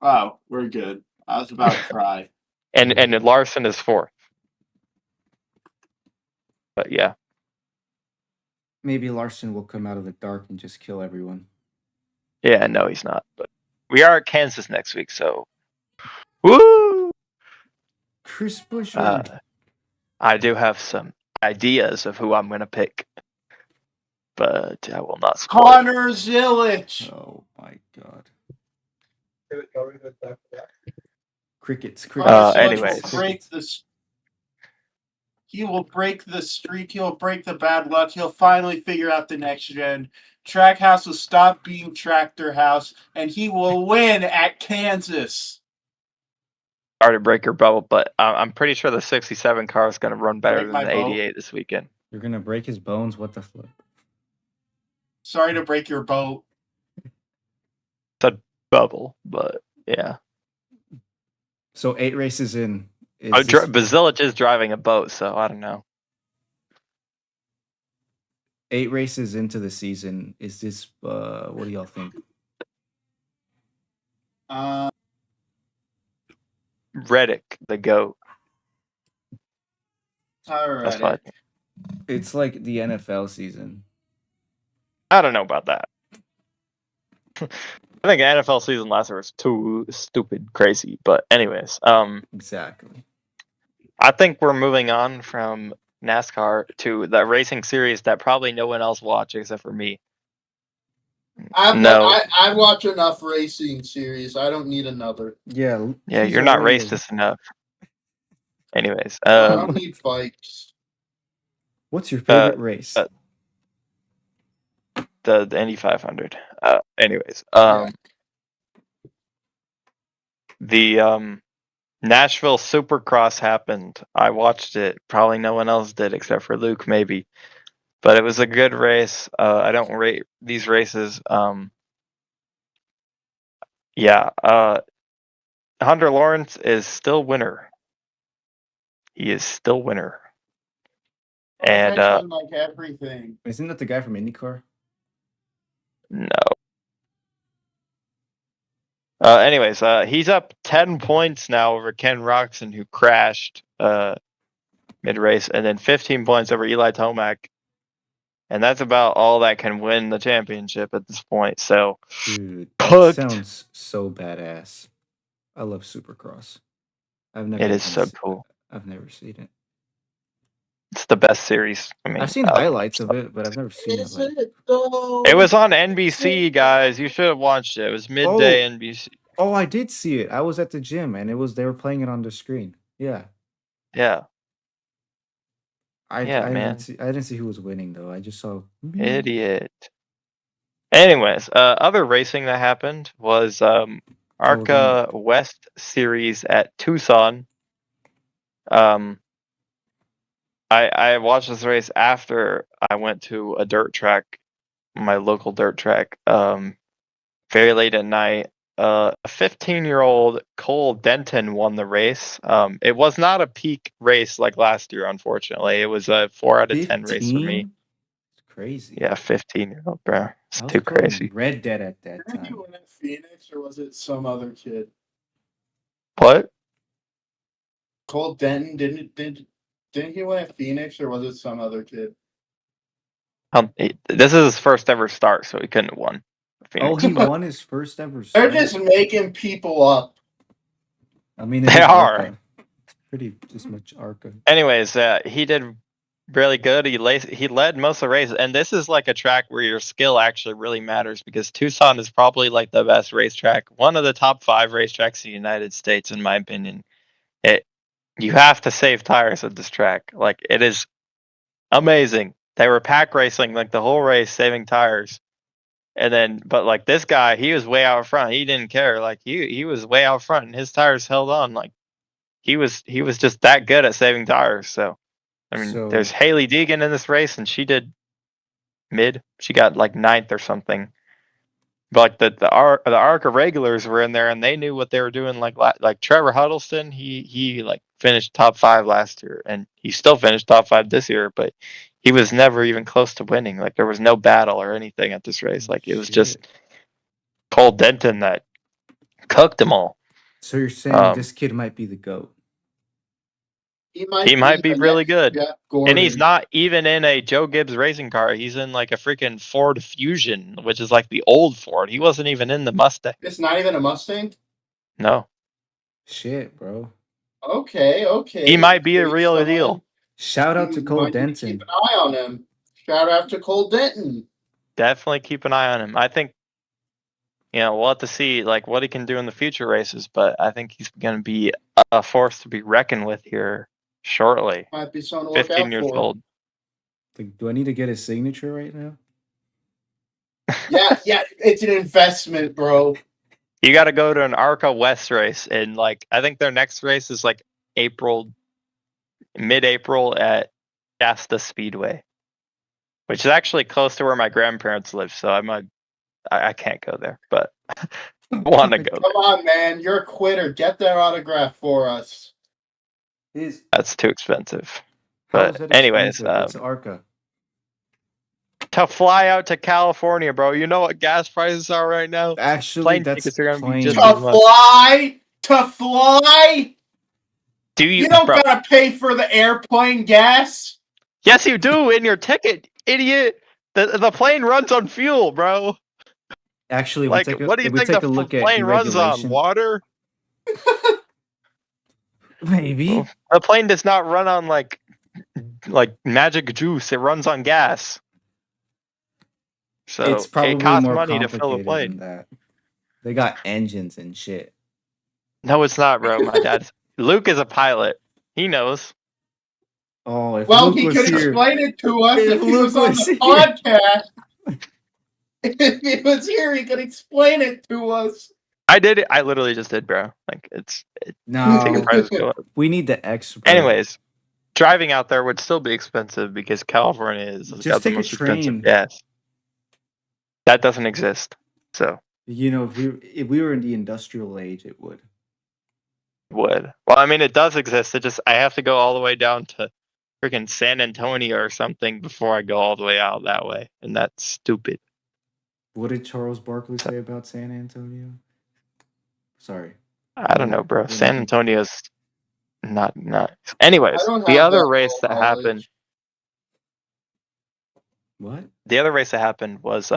Oh, we're good. I was about to cry. And Larson is 4th. But yeah. Maybe Larson will come out of the dark and just kill everyone. Yeah, no, he's not. But we are at Kansas next week, so woo! Chris Buescher. I do have some ideas of who I'm going to pick, but I will not spoil. Connor Zilic. Oh my God. Crickets. Anyways. He will break the streak. He'll break the bad luck. He'll finally figure out the next gen. Trackhouse will stop being Tractor House, and he will win at Kansas. Sorry to break your bubble, but I'm pretty sure the 67 car is going to run better than the 88 this weekend. You're going to break his bones? What the flip? Sorry to break your boat. It's a bubble, but yeah. So 8 races in. Bazilic is driving a boat, so I don't know. 8 races into the season. Is this, what do y'all think? Reddick, the GOAT. That's fine. It's like the NFL season. I don't know about that. I think NFL season last year was too stupid, crazy. But anyways, exactly. I think we're moving on from NASCAR to the racing series that probably no one else watches except for me. I watch enough racing series. I don't need another. Yeah, you're not racist enough. Anyways, I don't need bikes. What's your favorite race? The Indy 500. Anyways, the Nashville Supercross happened. I watched it. Probably no one else did except for Luke, maybe. But it was a good race. I don't rate these races. Yeah. Hunter Lawrence is still winner. He is still winner. That And guy's won like everything. Isn't that the guy from IndyCar? no. Anyways, he's up 10 points now over Ken Roxon, who crashed mid race, and then 15 points over Eli Tomac. And that's about all that can win the championship at this point. So, Dude, that cooked. sounds so badass. I love Supercross. I've never It is even so se- cool. I've never seen it. It's the best series. I mean, I've seen highlights of it, but I've never seen it. Is Like, it though? it was on NBC, guys. You should have watched it. It was midday NBC. oh, I did see it. I was at the gym, and they were playing it on the screen. Yeah, Yeah, I yeah, I man. didn't see who was winning though. I just saw Idiot. Anyways, other racing that happened was ARCA West Series at Tucson. I watched this race after I went to a dirt track, my local dirt track, very late at night. A 15-year-old Cole Denton won the race. It was not a peak race like last year, unfortunately. It was a 4 out of 10 race for me. 15? It's crazy. Yeah, 15-year-old, bro. It's I was too playing crazy. Red Dead at that Didn't he time. win at Phoenix or was it some other kid? What? Cole Denton didn't he win at Phoenix or was it some other kid? This is his first ever start, so he couldn't have won. Oh, Phoenix. he won his first ever They're start. just making people up. I mean, They are. Arca. It's pretty just much Arca. Anyways, he did really good. He led most of the race, and this is like a track where your skill actually really matters because Tucson is probably like the best racetrack, one of the top 5 racetracks in the United States, in my opinion. You have to save tires at this track. Like, it is amazing. They were pack racing like the whole race, saving tires. And then, but like this guy, he was way out front. He didn't care. Like he was way out front, and his tires held on. Like he was just that good at saving tires. So, I mean, So- there's Haley Deegan in this race, and she did mid. She got like 9th or something. But like the ARCA regulars were in there, and they knew what they were doing. Like Trevor Huddleston, he like finished top 5 last year, and he still finished top 5 this year. But he was never even close to winning. Like there was no battle or anything at this race. Like it was just Cole Denton that cooked them all. So you're saying this kid might be the GOAT? He might be the really next good. Jeff Gordon. And he's not even in a Joe Gibbs racing car. He's in like a freaking Ford Fusion, which is like the old Ford. He wasn't even in the Mustang. It's not even a Mustang? No. Shit, bro. Okay. He might be a real deal. Shout out to Cole Might need to Denton. Keep an eye on him. Shout out to Cole Denton. Definitely keep an eye on him. I think, we'll have to see like what he can do in the future races, but I think he's going to be a force to be reckoned with here shortly. Might be something to look 15 out years for. old. Like, do I need to get his signature right now? Yeah, it's an investment, bro. You got to go to an ARCA West race, and like I think their next race is like mid-April at Shasta Speedway, which is actually close to where my grandparents live. So I can't go there, but I want to go. Come on, man. You're a quitter. Get their autograph for us. That's too expensive. How is But that anyways, expensive? It's Arca. to fly out to California, bro, you know what gas prices are right now? Actually, Plane that's tickets are gonna be plane. just To as much. fly? Do You don't bro? gotta pay for the airplane gas. Yes, you do in your ticket, idiot. The plane runs on fuel, bro. Actually, Like, what do you think the look at plane runs on? deregulation, Water? maybe. The plane does not run on like magic juice. It runs on gas. So It's probably it costs more money to fill the complicated than plane. that. They got engines and shit. No, it's not, bro. My dad, Luke is a pilot. He knows. Oh, if Well, Luke he was could here, explain it to us If if he Luke was on was the here. podcast. If he was here, he could explain it to us. I did it. I literally just did, bro. Like ticket no, prices go up. we need the X. Bro. Anyways, driving out there would still be expensive because California has Just got the take a most expensive train. gas. That doesn't exist. So You know, if we were in the industrial age, it would. Would. Well, I mean, it does exist. I have to go all the way down to freaking San Antonio or something before I go all the way out that way, and that's stupid. What did Charles Barkley So, say about San Antonio? Sorry, I don't know, bro. we're San not gonna. Antonio's not. I Anyways, don't the have other that race full that happened. knowledge. What? The other race that happened was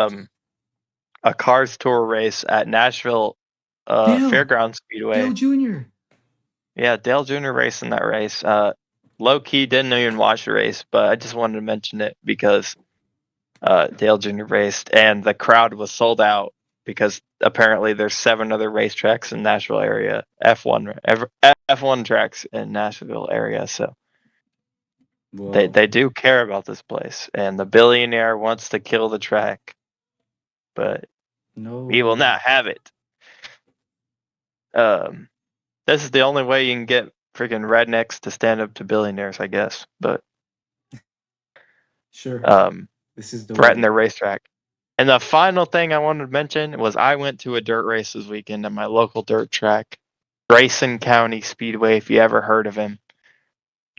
a Cars Tour race at Nashville Fairgrounds Dale Speedway. Jr. Yeah, Dale Jr. raced in that race. Low key didn't even watch the race, but I just wanted to mention it because Dale Jr. raced and the crowd was sold out because apparently there's 7 other racetracks in Nashville area, F1 tracks in Nashville area. So Whoa. they do care about this place, and the billionaire wants to kill the track, but No. he will not have it. This is the only way you can get freaking rednecks to stand up to billionaires, I guess. But Sure. This is the threaten way. their racetrack. And the final thing I wanted to mention was I went to a dirt race this weekend at my local dirt track, Grayson County Speedway. If you ever heard of him,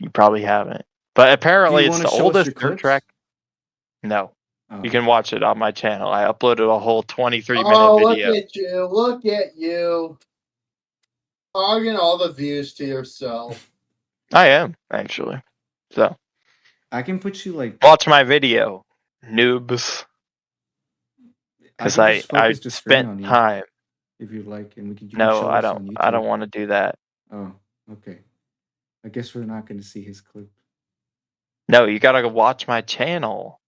you probably haven't. But Do apparently, you it's want the to show us oldest your dirt clips? track. No, Oh. you can watch it on my channel. I uploaded a whole 23-minute Oh, video. look at you! Look at you! Hogging all the views to yourself. I am actually. So I can put you like. watch my video, noobs, because can just I focus the screen spent on you time. if you like, and you can No, show I us don't. on YouTube. I don't want to do that. Oh, okay. I guess we're not going to see his clip. No, you gotta go watch my channel.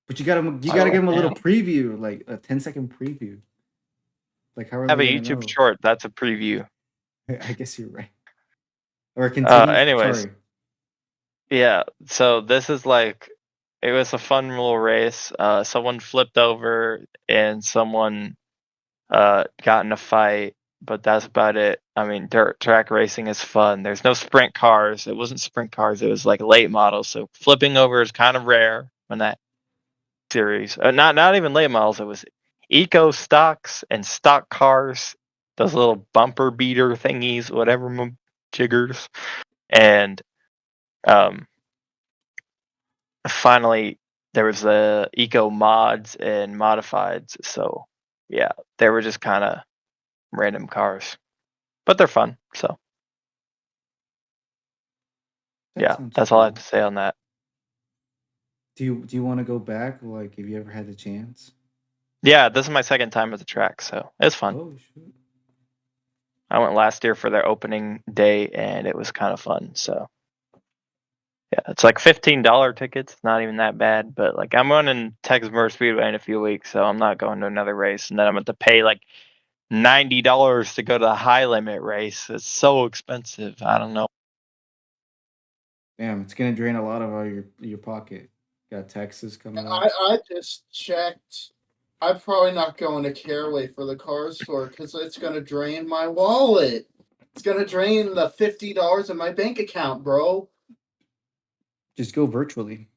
But you gotta give him a little preview, like a 10-second preview. Like how are Have a they gonna YouTube know? short. That's a preview. I guess you're right. Or continue. Anyways, Sorry. yeah. So this is like, it was a fun little race. Someone flipped over and someone got in a fight, but that's about it. I mean, dirt track racing is fun. There's no sprint cars. It wasn't sprint cars. It was like late models. So flipping over is kind of rare in that series. Not even late models. It was eco stocks and stock cars. Those little bumper beater thingies, whatever jiggers, and finally there was the eco mods and modifieds. So yeah, they were just kind of random cars, but they're fun. So yeah, that's all I have to say on that. Do you want to go back? Like, have you ever had the chance? Yeah, this is my second time at the track, so it's fun. Oh shoot! I went last year for their opening day, and it was kind of fun. So yeah, it's like $15 tickets. Not even that bad, but like I'm running Texas Motor Speedway in a few weeks, so I'm not going to another race, and then I'm going to pay like $90 to go to the high limit race. It's so expensive. I don't know. Damn, it's gonna drain a lot of your pocket. Got taxes coming up. I just checked. I'm probably not going to Caraway for the car store because it's gonna drain my wallet. It's gonna drain the $50 in my bank account, bro. Just go virtually.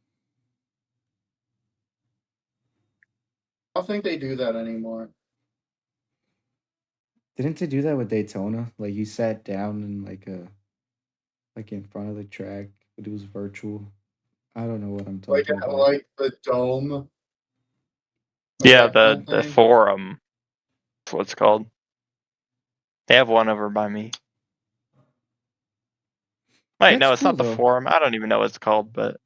I don't think they do that anymore. Didn't they do that with Daytona? Like you sat down and like in front of the track, but it was virtual. I don't know what I'm talking about. Like the dome. Yeah, the forum. That's what it's called. They have one over by me. Wait, no, it's not the forum. I don't even know what it's called, but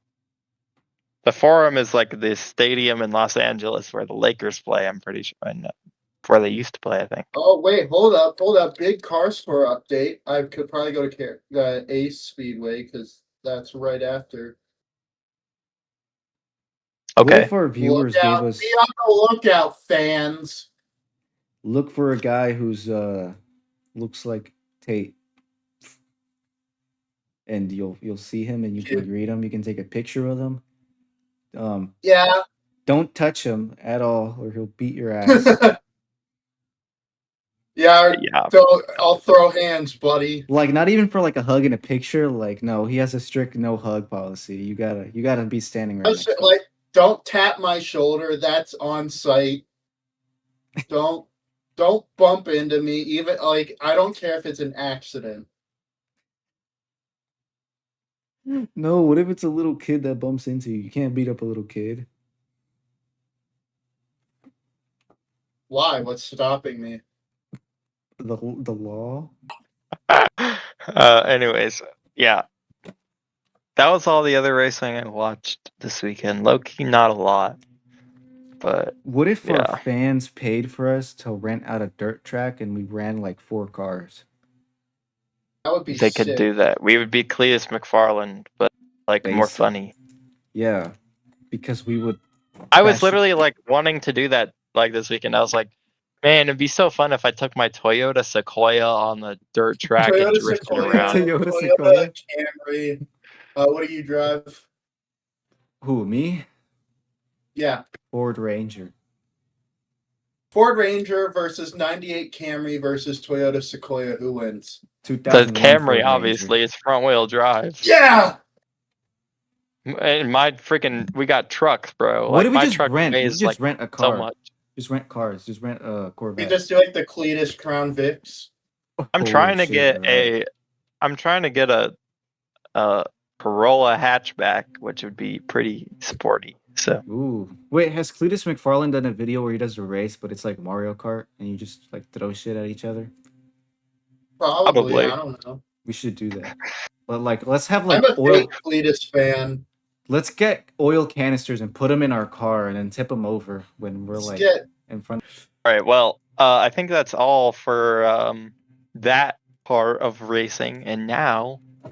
the forum is like the stadium in Los Angeles where the Lakers play. I'm pretty sure. Where they used to play, I think. Oh wait, hold up! Big car store update. I could probably go to Ace Speedway because that's right after. Okay. What if our viewers gave us? Be on the lookout, fans. Look for a guy who's looks like Tate, and you'll see him and you can greet him. You can take a picture of him. Yeah. Don't touch him at all, or he'll beat your ass. Yeah. I'll throw hands, buddy. Like not even for like a hug and a picture. Like no, he has a strict no hug policy. You gotta be standing right next to him. Like don't tap my shoulder. That's on site. Don't Don't bump into me. Even like I don't care if it's an accident. No, what if it's a little kid that bumps into you? You can't beat up a little kid. Why? What's stopping me? The law. Anyways, yeah. That was all the other racing I watched this weekend. Low key, not a lot. But What if our yeah. fans paid for us to rent out a dirt track and we ran like 4 cars? That would be They could sick. do that. We would be Cletus McFarland, but like more Basic. funny. Yeah, because we would. I was crash- literally like wanting to do that like this weekend. I was like, man, it'd be so fun if I took my Toyota Sequoia on the dirt track and Toyota drifted Sequoia, around. Toyota Toyota Sequoia? Camry. What do you drive? Who, me? Yeah, Ford Ranger. Ford Ranger versus '98 Camry versus Toyota Sequoia. Who wins? The 2001 Camry, Ford obviously, Ranger. it's front wheel drive. Yeah. And my freaking, we got trucks, bro. What Like if we my just truck rent? We weighs just like rent a so car. much. Just rent cars. Just rent a We Corvette. just do like the Cletus Crown Vics. I'm Holy trying to shit, get alright. a Corolla hatchback, which would be pretty sporty. So Ooh. Wait, has Cletus McFarland done a video where he does a race, but it's like Mario Kart and you just like throw shit at each other? Probably. probably. I don't know. We should do that. But like, let's have I'm like a oil. big Cletus fan. Let's get oil canisters and put them in our car and then tip them over when we're Let's like get in front. All right. Well, I think that's all for that part of racing, and now I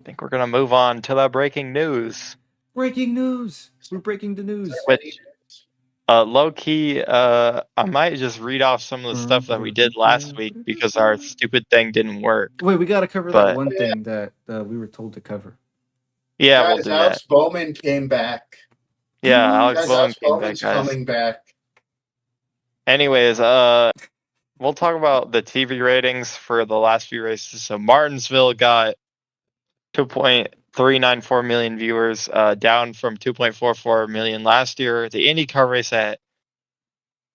think we're gonna move on to the breaking news. Breaking news! We're breaking the news. Which, low key, I might just read off some of the stuff that we did last week because our stupid thing didn't work. Wait, we gotta cover that But one thing that we were told to cover. yeah, we'll guys, do that. Alex Bowman came back. Yeah, Dude, Alex Guys, Bowman Alex came back, Bowman's guys. coming back. Anyways, we'll talk about the TV ratings for the last few races. So Martinsville got 2.394 million viewers, down from 2.44 million last year. The IndyCar race at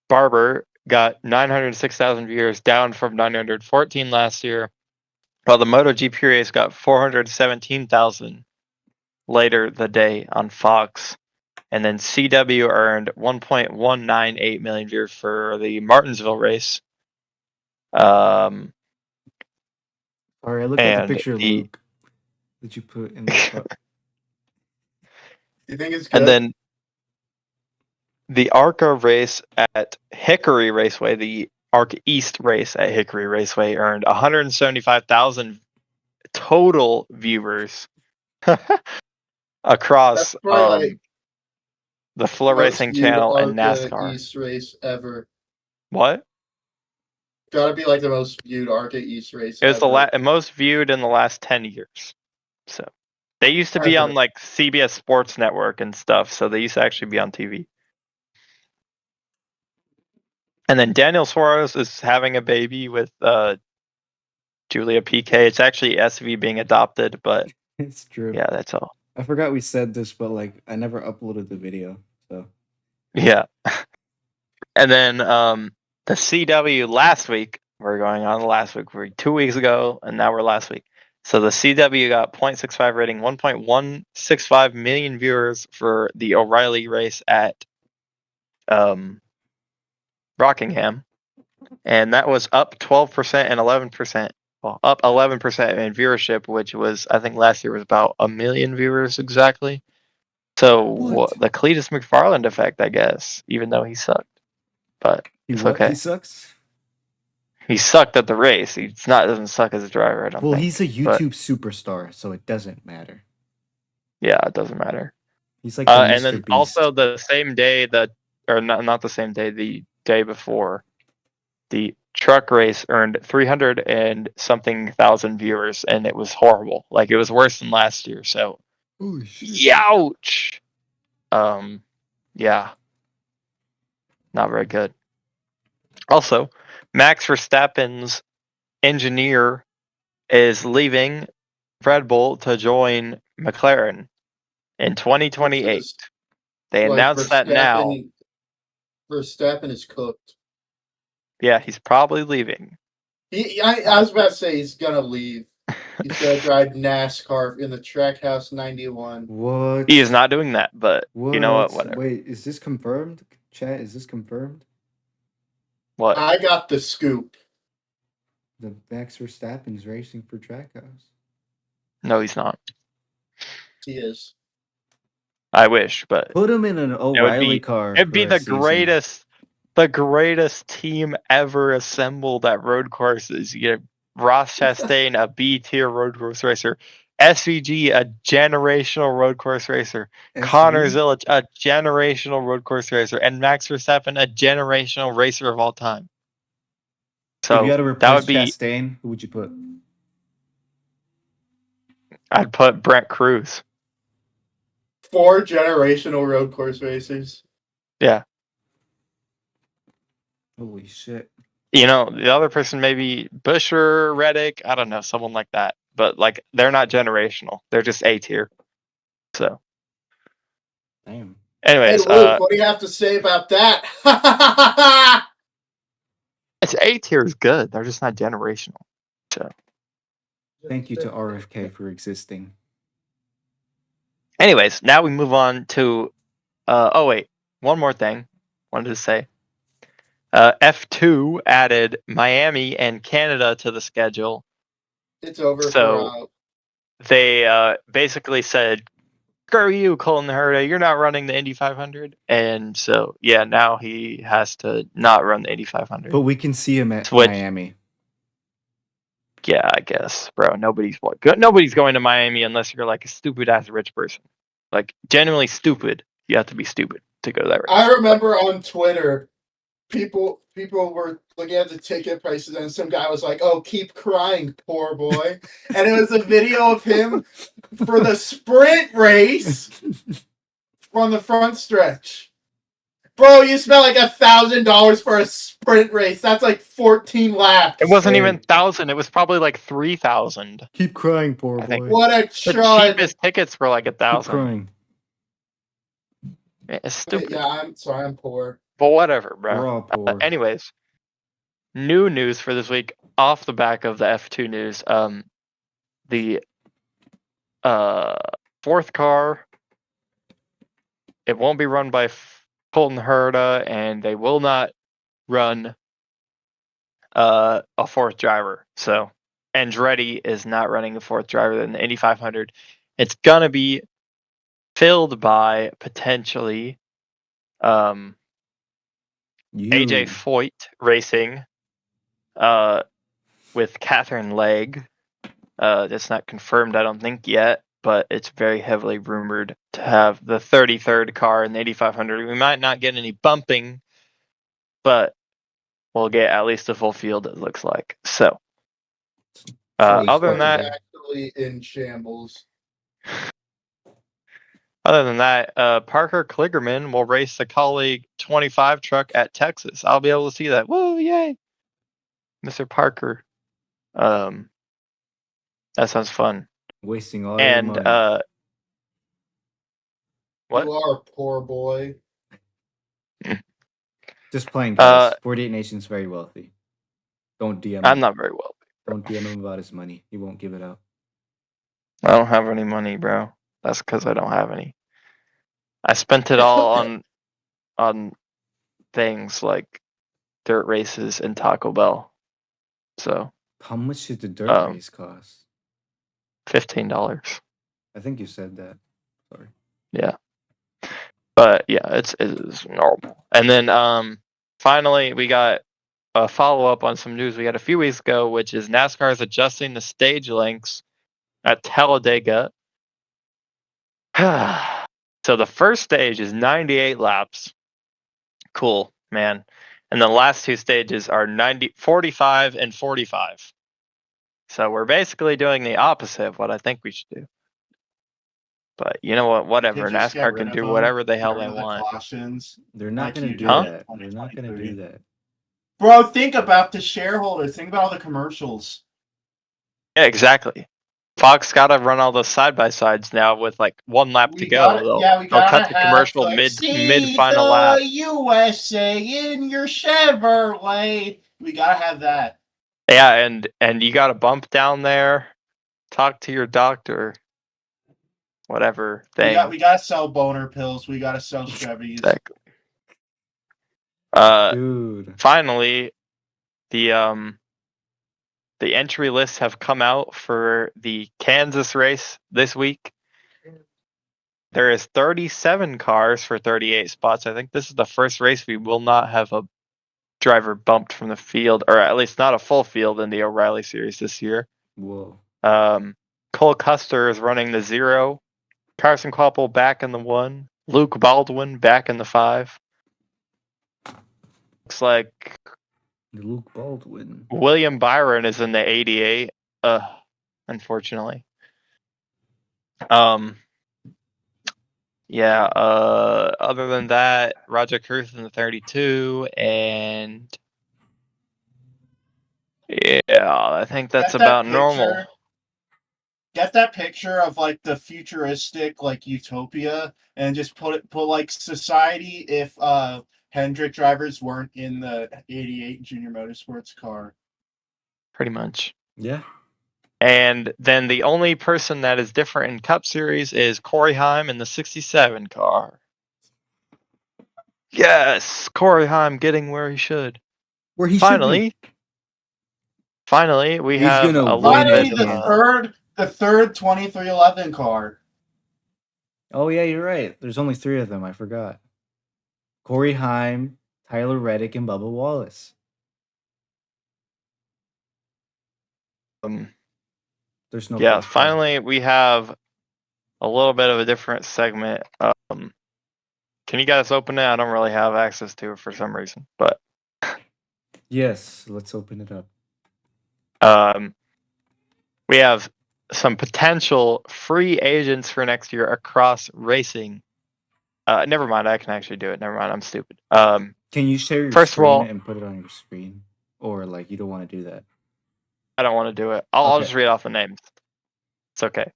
Barber got 906,000 viewers, down from 914 last year. While the MotoGP race got 417,000 later the day on Fox. And then CW earned 1.198 million viewers for the Martinsville race. Sorry, I looked at the And picture of the Luke that you put in the cup. You think it's good? and then the ARCA race at Hickory Raceway, the ARC East race at Hickory Raceway, earned 175,000 total viewers across That's probably like the Flow most Racing viewed channel and ARCA NASCAR. East race ever. What? Gotta be like the most viewed ARCA East race It was ever. the most viewed in the last 10 years. So they used to be Ever. on like CBS Sports Network and stuff. So they used to actually be on TV. And then Daniel Suarez is having a baby with Julia PK. It's actually SV being adopted, but It's true. yeah, that's all. I forgot we said this, but like I never uploaded the video, so Yeah. And then the CW last week, we're going on last week, we're 2 weeks ago, and now we're last week. So the CW got 0.65 rating, 1.165 million viewers for the O'Reilly race at Rockingham. And that was up 12% and 11%. Well, up 11% in viewership, which was, I think last year was about 1 million viewers exactly. So What? the Cletus McFarland effect, I guess, even though he sucked. But he it's what? okay. He sucks. He sucked at the race. He's not doesn't suck as a driver, I don't Well, think. he's a But YouTube superstar, so it doesn't matter. yeah, it doesn't matter. He's like the And Mr. then Beast. also the same day or not the same day, the day before, the truck race earned 300 and something thousand viewers, and it was horrible. Like it was worse than last year. So, Holy shit! youch. Yeah, not very good. Also, Max Verstappen's engineer is leaving Red Bull to join McLaren in 2028. They Like announced that now. Verstappen is cooked. Yeah, he's probably leaving. I was about to say he's gonna leave. He's gonna drive NASCAR in the Trackhouse 91. What? He is not doing that, but you know what? Whatever. Wait, is this confirmed? Chat, is this confirmed? What? I got the scoop. The Max Verstappen's racing for Trackhouse. No, he's not. He is. I wish, but Put him in an O'Reilly car. it'd be for a the season. greatest team ever assembled at road courses. You get Ross Chastain, a B tier road course racer, SVG, a generational road course racer, Connor SV? Zilic, a generational road course racer, and Max Verstappen, a generational racer of all time. So If you had to that replace would be. Chastain, who would you put? I'd put Brent Cruz. 4 generational road course racers. Yeah. Holy shit. You know, the other person maybe Busher, Reddick, I don't know, someone like that. But like they're not generational. They're just A tier. So Damn. Hey anyways, Luke, what do you have to say about that? it's A tier is good. They're just not generational. So Thank you to RFK for existing. anyways, now we move on to oh wait, one more thing. Wanted to say. F2 added Miami and Canada to the schedule. It's over So they basically said, screw you, Colton Herta, you're not running the Indy 500. And so, yeah, now he has to not run the Indy 500. But we can see him at Switch. Miami. Yeah, I guess, bro. Nobody's going to Miami unless you're like a stupid ass rich person. Like, genuinely stupid. You have to be stupid to go to that race. I remember on Twitter, people were looking at the ticket prices, and some guy was like, "Oh, keep crying, poor boy," and it was a video of him for the sprint race on the front stretch. Bro, you spent like $1,000 for a sprint race. That's like 14 laps. It wasn't Hey. even 1,000. It was probably like 3,000. Keep crying, poor I think. boy. What a The chud. cheapest tickets were like Keep 1,000. crying. It's stupid. Yeah, I'm sorry, I'm poor. But whatever, bro. We're all poor. Anyways, new news for this week off the back of the F2 news. The fourth car, it won't be run by Colton Herta, and they will not run a fourth driver. So Andretti is not running a fourth driver in the Indy 500. It's gonna be filled by potentially AJ Foyt racing with Catherine Legg. That's not confirmed, I don't think, yet, but it's very heavily rumored to have the 33rd car in the 8500. We might not get any bumping, but we'll get at least a full field, it looks like. So, other than that, actually in shambles. Parker Kligerman will race the colleague 25 truck at Texas. I'll be able to see that. Woo, yay! Mr. Parker. That sounds fun. Wasting all your money. What? You are a poor boy. Just playing, guys. 48 Nation's very wealthy. Don't DM him. I'm not very wealthy. Don't DM him about his money. He won't give it out. I don't have any money, bro. That's because I don't have any. I spent it all on things like dirt races and Taco Bell. So How much did the dirt race cost? $15. I think you said that. Sorry. Yeah. But yeah, it's normal. And then finally we got a follow up on some news we had a few weeks ago, which is NASCAR is adjusting the stage lengths at Talladega. So the first stage is 98 laps. Cool, man. And the last two stages are 45 and 45. So we're basically doing the opposite of what I think we should do. But you know what? Whatever. NASCAR can do whatever the hell they want. Cautions. They're not Like going to you do Huh? that. They're not going to do that. Bro, think about the shareholders. Think about all the commercials. Yeah, exactly. Fox gotta run all those side by sides now with like 1 lap to We go. got They'll, yeah, we they'll gotta cut the have commercial the mid see final lap. the USA in your Chevrolet. We gotta have that. Yeah, and you got a bump down there. Talk to your doctor. Whatever thing. We gotta sell boner pills. We gotta sell Chevys. Exactly. Dude. Finally, the entry lists have come out for the Kansas race this week. There is 37 cars for 38 spots. I think this is the first race we will not have a driver bumped from the field, or at least not a full field in the O'Reilly Series this year. Whoa. Cole Custer is running the 0. Carson Koppel back in the 1. Luke Baldwin back in the 5. Looks like Luke Baldwin. William Byron is in the 88. Unfortunately. Yeah, other than that, Roger Cruz in the 32, and yeah, I think that's Get that about normal. picture. Get that picture of like the futuristic like utopia and just put like society if Hendrick drivers weren't in the 88 Junior Motorsports car. Pretty much. Yeah. And then the only person that is different in Cup Series is Corey Heim in the 67 car. Yes, Corey Heim getting where he should. Where he Finally, should finally, we He's have gonna a win little Finally, bit again. the third 2311 car. be. Oh yeah, you're right. There's only 3 of them. I forgot. Corey Heim, Tyler Reddick, and Bubba Wallace. There's no. Yeah, first car. finally we have a little bit of a different segment. Can you guys open it? I don't really have access to it for some reason, but Yes, let's open it up. we have some potential free agents for next year across racing. Never mind, I can actually do it. Never mind, I'm stupid. Can you share your First of screen all- and put it on your screen, or like you don't want to do that? I don't want to do it. I'll Okay. just read off the names. It's okay.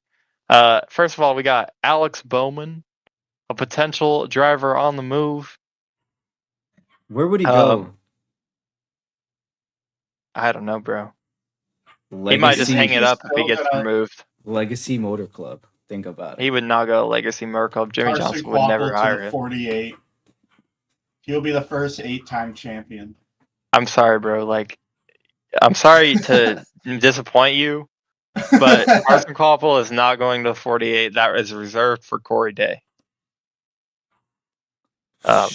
First of all, we got Alex Bowman, a potential driver on the move. Where would he go? I don't know, bro. Legacy, He might just hang it He's up if he still gets gonna- removed. Legacy Motor Club. Think about it. He would not go Legacy Motor Club. Jimmy Carson Johnson would never Quapple hire to the him. 48. He'll be the first 8-time champion. I'm sorry, bro. Like, I'm sorry to disappoint you, but Carson Koppel is not going to 48. That is reserved for Corey Day. No,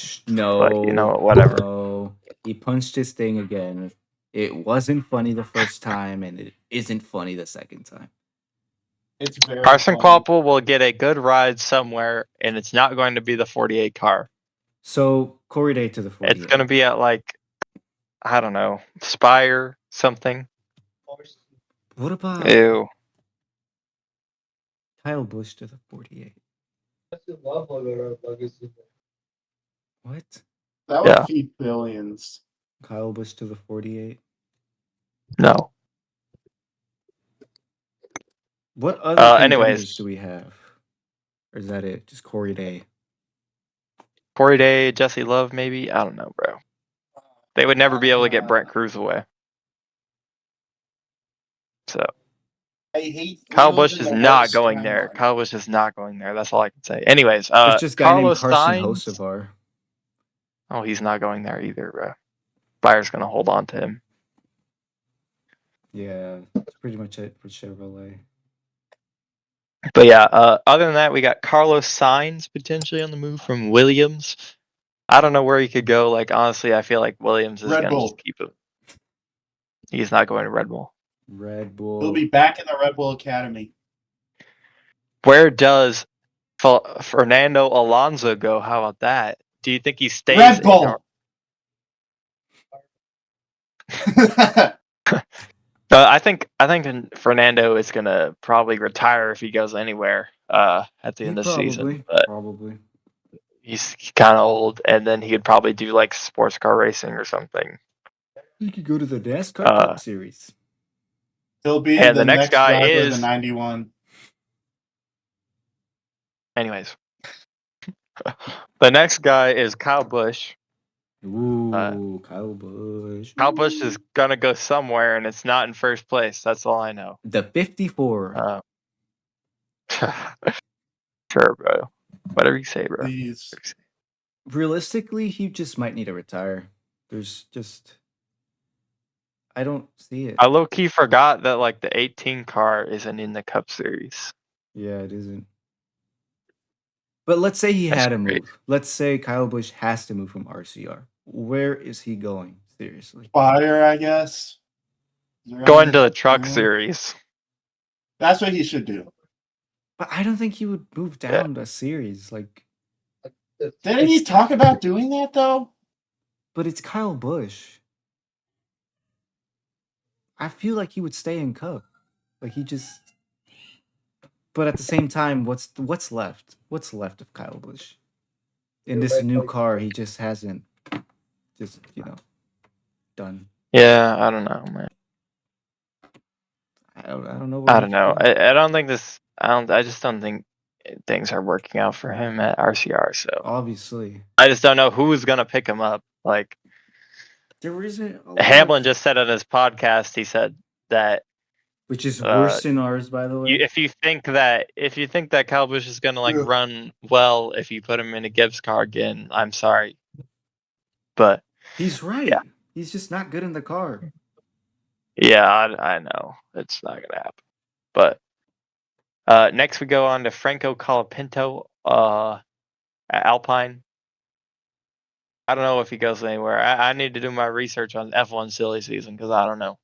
but you know, whatever. No. He punched his thing again. It wasn't funny the first time, and it isn't funny the second time. It's very Carson funny. Koppel will get a good ride somewhere, and it's not going to be the 48 car. So Corey Day to the 48. It's going to be at like, I don't know, Spire something. What about Ew. Kyle Busch to the 48? What? That Yeah. would feed billions. Kyle Busch to the 48? No. What other contenders anyways. do we have? Or is that it? Just Corey Day? Corey Day, Jesse Love, maybe? I don't know, bro. They would never be able to get Brent Cruz away. So I hate Kyle we live Busch in is the not worst going there. timeline. Kyle Busch is not going there. That's all I can say. Anyways, There's just a guy named Carlos Carson Sainz. Hocevar. Oh, he's not going there either, bro. Bayer's gonna hold on to him. Yeah, that's pretty much it for Chevrolet. But yeah, other than that, we got Carlos Sainz potentially on the move from Williams. I don't know where he could go. Like, honestly, I feel like Williams is Red gonna Bull. just keep him. He's not going to Red Bull. Red Bull. He'll be back in the Red Bull Academy. Where does Fernando Alonso go? How about that? Do you think he stays Red in Bull. I think Fernando is gonna probably retire if he goes anywhere at the end of the season. But Probably. he's kind of old, and then he could probably do like sports car racing or something. You could go to the NASCAR Cup Series. He'll be Yeah, the the next next guy driver of the is- 91. Anyways, the next guy is Kyle Busch. Ooh, Kyle Busch. Kyle Busch is gonna go somewhere, and it's not in first place. That's all I know. The 54. Sure, bro. Whatever you say, bro. Please. Realistically, he just might need to retire. There's just I don't see it. I low key forgot that like the 18 car isn't in the Cup Series. Yeah, it isn't. But let's say he That's had to great. move. Let's say Kyle Busch has to move from RCR. Where is he going? Seriously. Fire, I guess. Is there Going to any- the Truck anyone? Series. That's what he should do. But I don't think he would move down a series. Like, Didn't he talk about doing that though? but it's Kyle Busch. I feel like he would stay in Cup. Like he just. But at the same time, what's left? What's left of Kyle Busch? In this new car, he just hasn't just, done. Yeah, I don't know, man. I don't know what I he don't could know. do. I don't think this. I just don't think things are working out for him at RCR. So Obviously. I just don't know who's gonna pick him up. Like There isn't a lot Hamlin of- just said on his podcast, he said that which is worse than ours, by the way. if you think that Kyle Busch is gonna like Yeah. run well if you put him in a Gibbs car again, I'm sorry, but He's right. Yeah. He's just not good in the car. yeah, I know it's not gonna happen. But next we go on to Franco Colapinto at Alpine. I don't know if he goes anywhere. I need to do my research on F1 silly season because I don't know.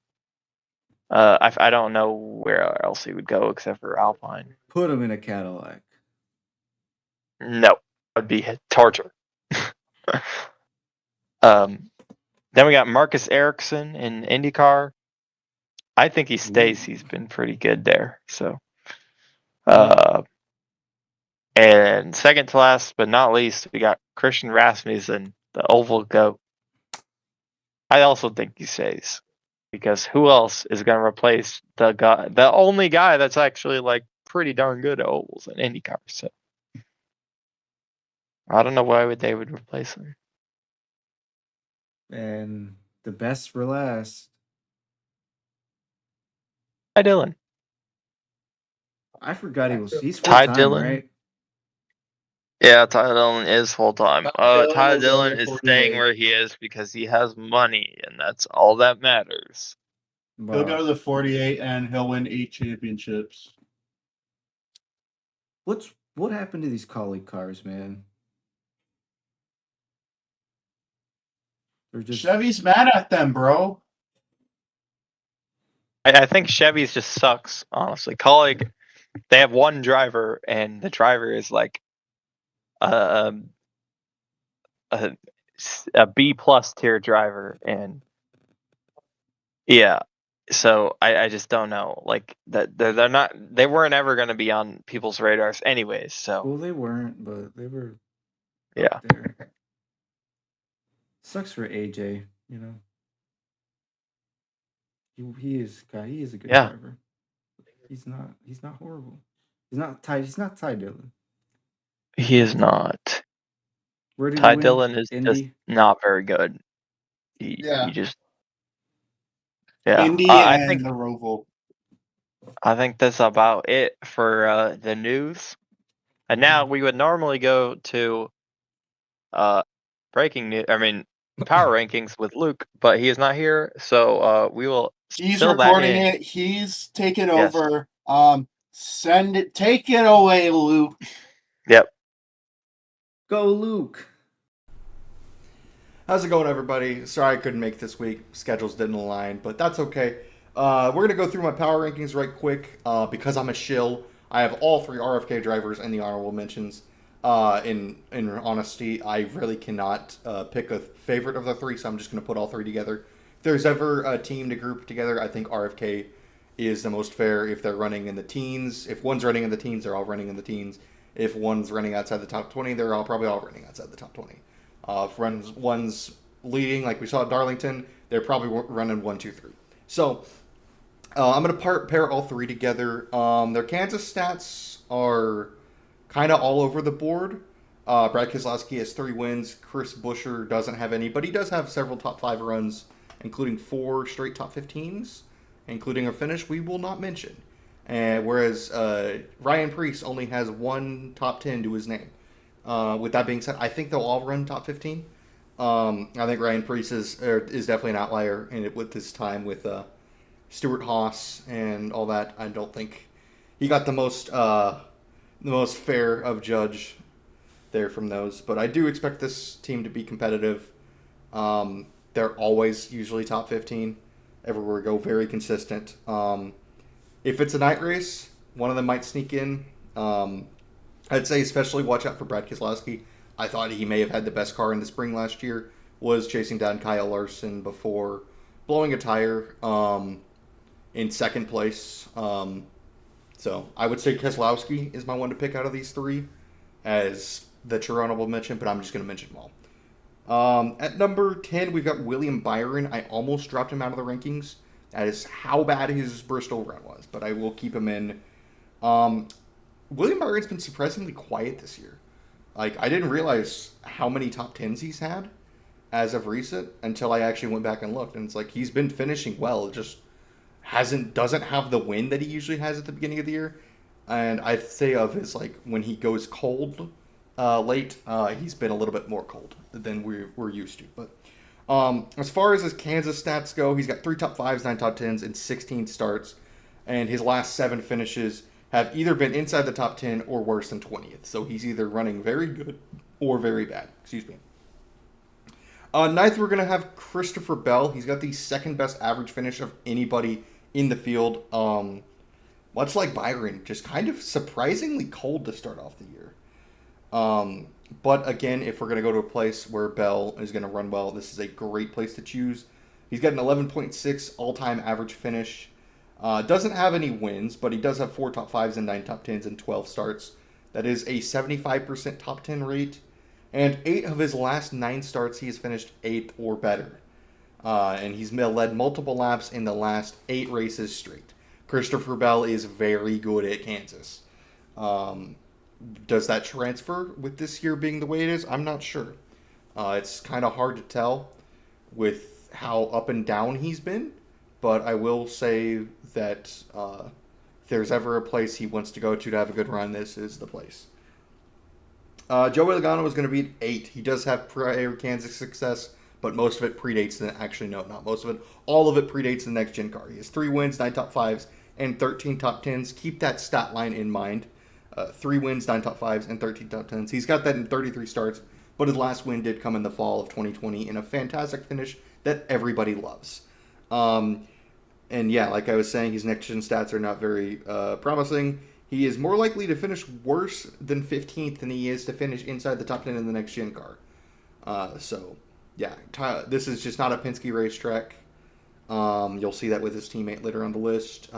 I don't know where else he would go except for Alpine. Put him in a Cadillac. No, would be torture. Then we got Marcus Ericsson in IndyCar. I think he stays. Ooh. He's been pretty good there. So, and second to last but not least, we got Christian Rasmussen, the Oval GOAT. I also think he stays because who else is going to replace the only guy that's actually like pretty darn good at ovals in IndyCar? So, I don't know why they would replace him. And the best for last. Ty Dillon. I forgot he's Ty full-time, Dillon? right? Yeah, Ty Dillon is full time. Dillon Ty will go Dillon to is 48. staying where he is because he has money, and that's all that matters. He'll go Wow. to the 48 and he'll win 8 championships. What happened to these colleague cars, man? They're just Chevy's mad at them, bro. I think Chevy's just sucks, honestly. Colleague, they have one driver, and the driver is like a B plus tier driver, and yeah. So I just don't know. Like that they weren't ever going to be on people's radars anyways. So well, they weren't, but they were yeah. up there. Sucks for AJ, He is a good Yeah. driver. He's not horrible. He's not Ty Dillon. He is not. Where did Ty he win? Dillon is just Indy? not very good. Yeah. He just yeah. Indy I and think the Roval. I think that's about it for the news. And now we would normally go to breaking news. I mean power rankings with Luke, but he is not here, so we will. He's fill that recording in. it. He's taking Yes. over. Take it away, Luke. Yep. Go Luke. How's it going, everybody? Sorry I couldn't make this week. Schedules didn't align, but that's okay. We're going to go through my power rankings right quick. Because I'm a shill, I have all 3 RFK drivers in the honorable mentions. In honesty, I really cannot pick a favorite of the 3, so I'm just going to put all 3 together. If there's ever a team to group together, I think RFK is the most fair if they're running in the teens. If one's running in the teens, they're all running in the teens. If one's running outside the top 20, they're probably all running outside the top 20. If one's leading, like we saw at Darlington, they're probably running 1, 2, 3. So, I'm going to pair all three together. Their Kansas stats are kind of all over the board. Brad Keselowski has 3 wins. Chris Buescher doesn't have any, but he does have several top 5 runs, including 4 straight top 15s, including a finish we will not mention. Whereas Ryan Preece only has 1 top 10 to his name. With that being said, I think they'll all run top 15. I think Ryan Preece is definitely an outlier with this time with Stuart Haas and all that. I don't think he got the most fair of judge there from those. But I do expect this team to be competitive. They're always usually top 15 everywhere we go, very consistent. If it's a night race, one of them might sneak in. I'd say especially watch out for Brad Keselowski. I thought he may have had the best car in the spring last year, was chasing down Kyle Larson before blowing a tire in second place. So I would say Keselowski is my one to pick out of these 3 as the true honorable mention, but I'm just going to mention them all. At number 10, we've got William Byron. I almost dropped him out of the rankings. That is how bad his Bristol run was, but I will keep him in. William Byron's been surprisingly quiet this year. Like, I didn't realize how many top 10s he's had as of recent until I actually went back and looked. And it's like, he's been finishing well. It just doesn't have the win that he usually has at the beginning of the year. And I'd say of his, like, when he goes cold late, he's been a little bit more cold than we're used to. But as far as his Kansas stats go, he's got 3 top 5s, 9 top 10s, and 16 starts. And his last 7 finishes have either been inside the top 10 or worse than 20th. So he's either running very good or very bad. Excuse me. Ninth, we're going to have Christopher Bell. He's got the second best average finish of anybody in the field. Much like Byron, just kind of surprisingly cold to start off the year. But again, if we're going to go to a place where Bell is going to run well, this is a great place to choose. He's got an 11.6 all-time average finish. Doesn't have any wins, but he does have 4 top 5s and 9 top 10s and 12 starts. That is a 75% top 10 rate. And 8 of his last 9 starts, he has finished 8th or better. And he's led multiple laps in the last 8 races straight. Christopher Bell is very good at Kansas. Does that transfer with this year being the way it is? I'm not sure. It's kind of hard to tell with how up and down he's been. But I will say that if there's ever a place he wants to go to have a good run, this is the place. Joey Logano is going to be at 8. He does have prior Kansas success, but most of it predates actually, no, not most of it. All of it predates the next gen car. He has 3 wins, 9 top 5s, and 13 top 10s. Keep that stat line in mind. 3 wins, 9 top 5s, and 13 top 10s. He's got that in 33 starts, but his last win did come in the fall of 2020 in a fantastic finish that everybody loves. And yeah, like I was saying, his next gen stats are not very promising. He is more likely to finish worse than 15th than he is to finish inside the top 10 in the next gen car. So yeah, this is just not a Penske racetrack. You'll see that with his teammate later on the list.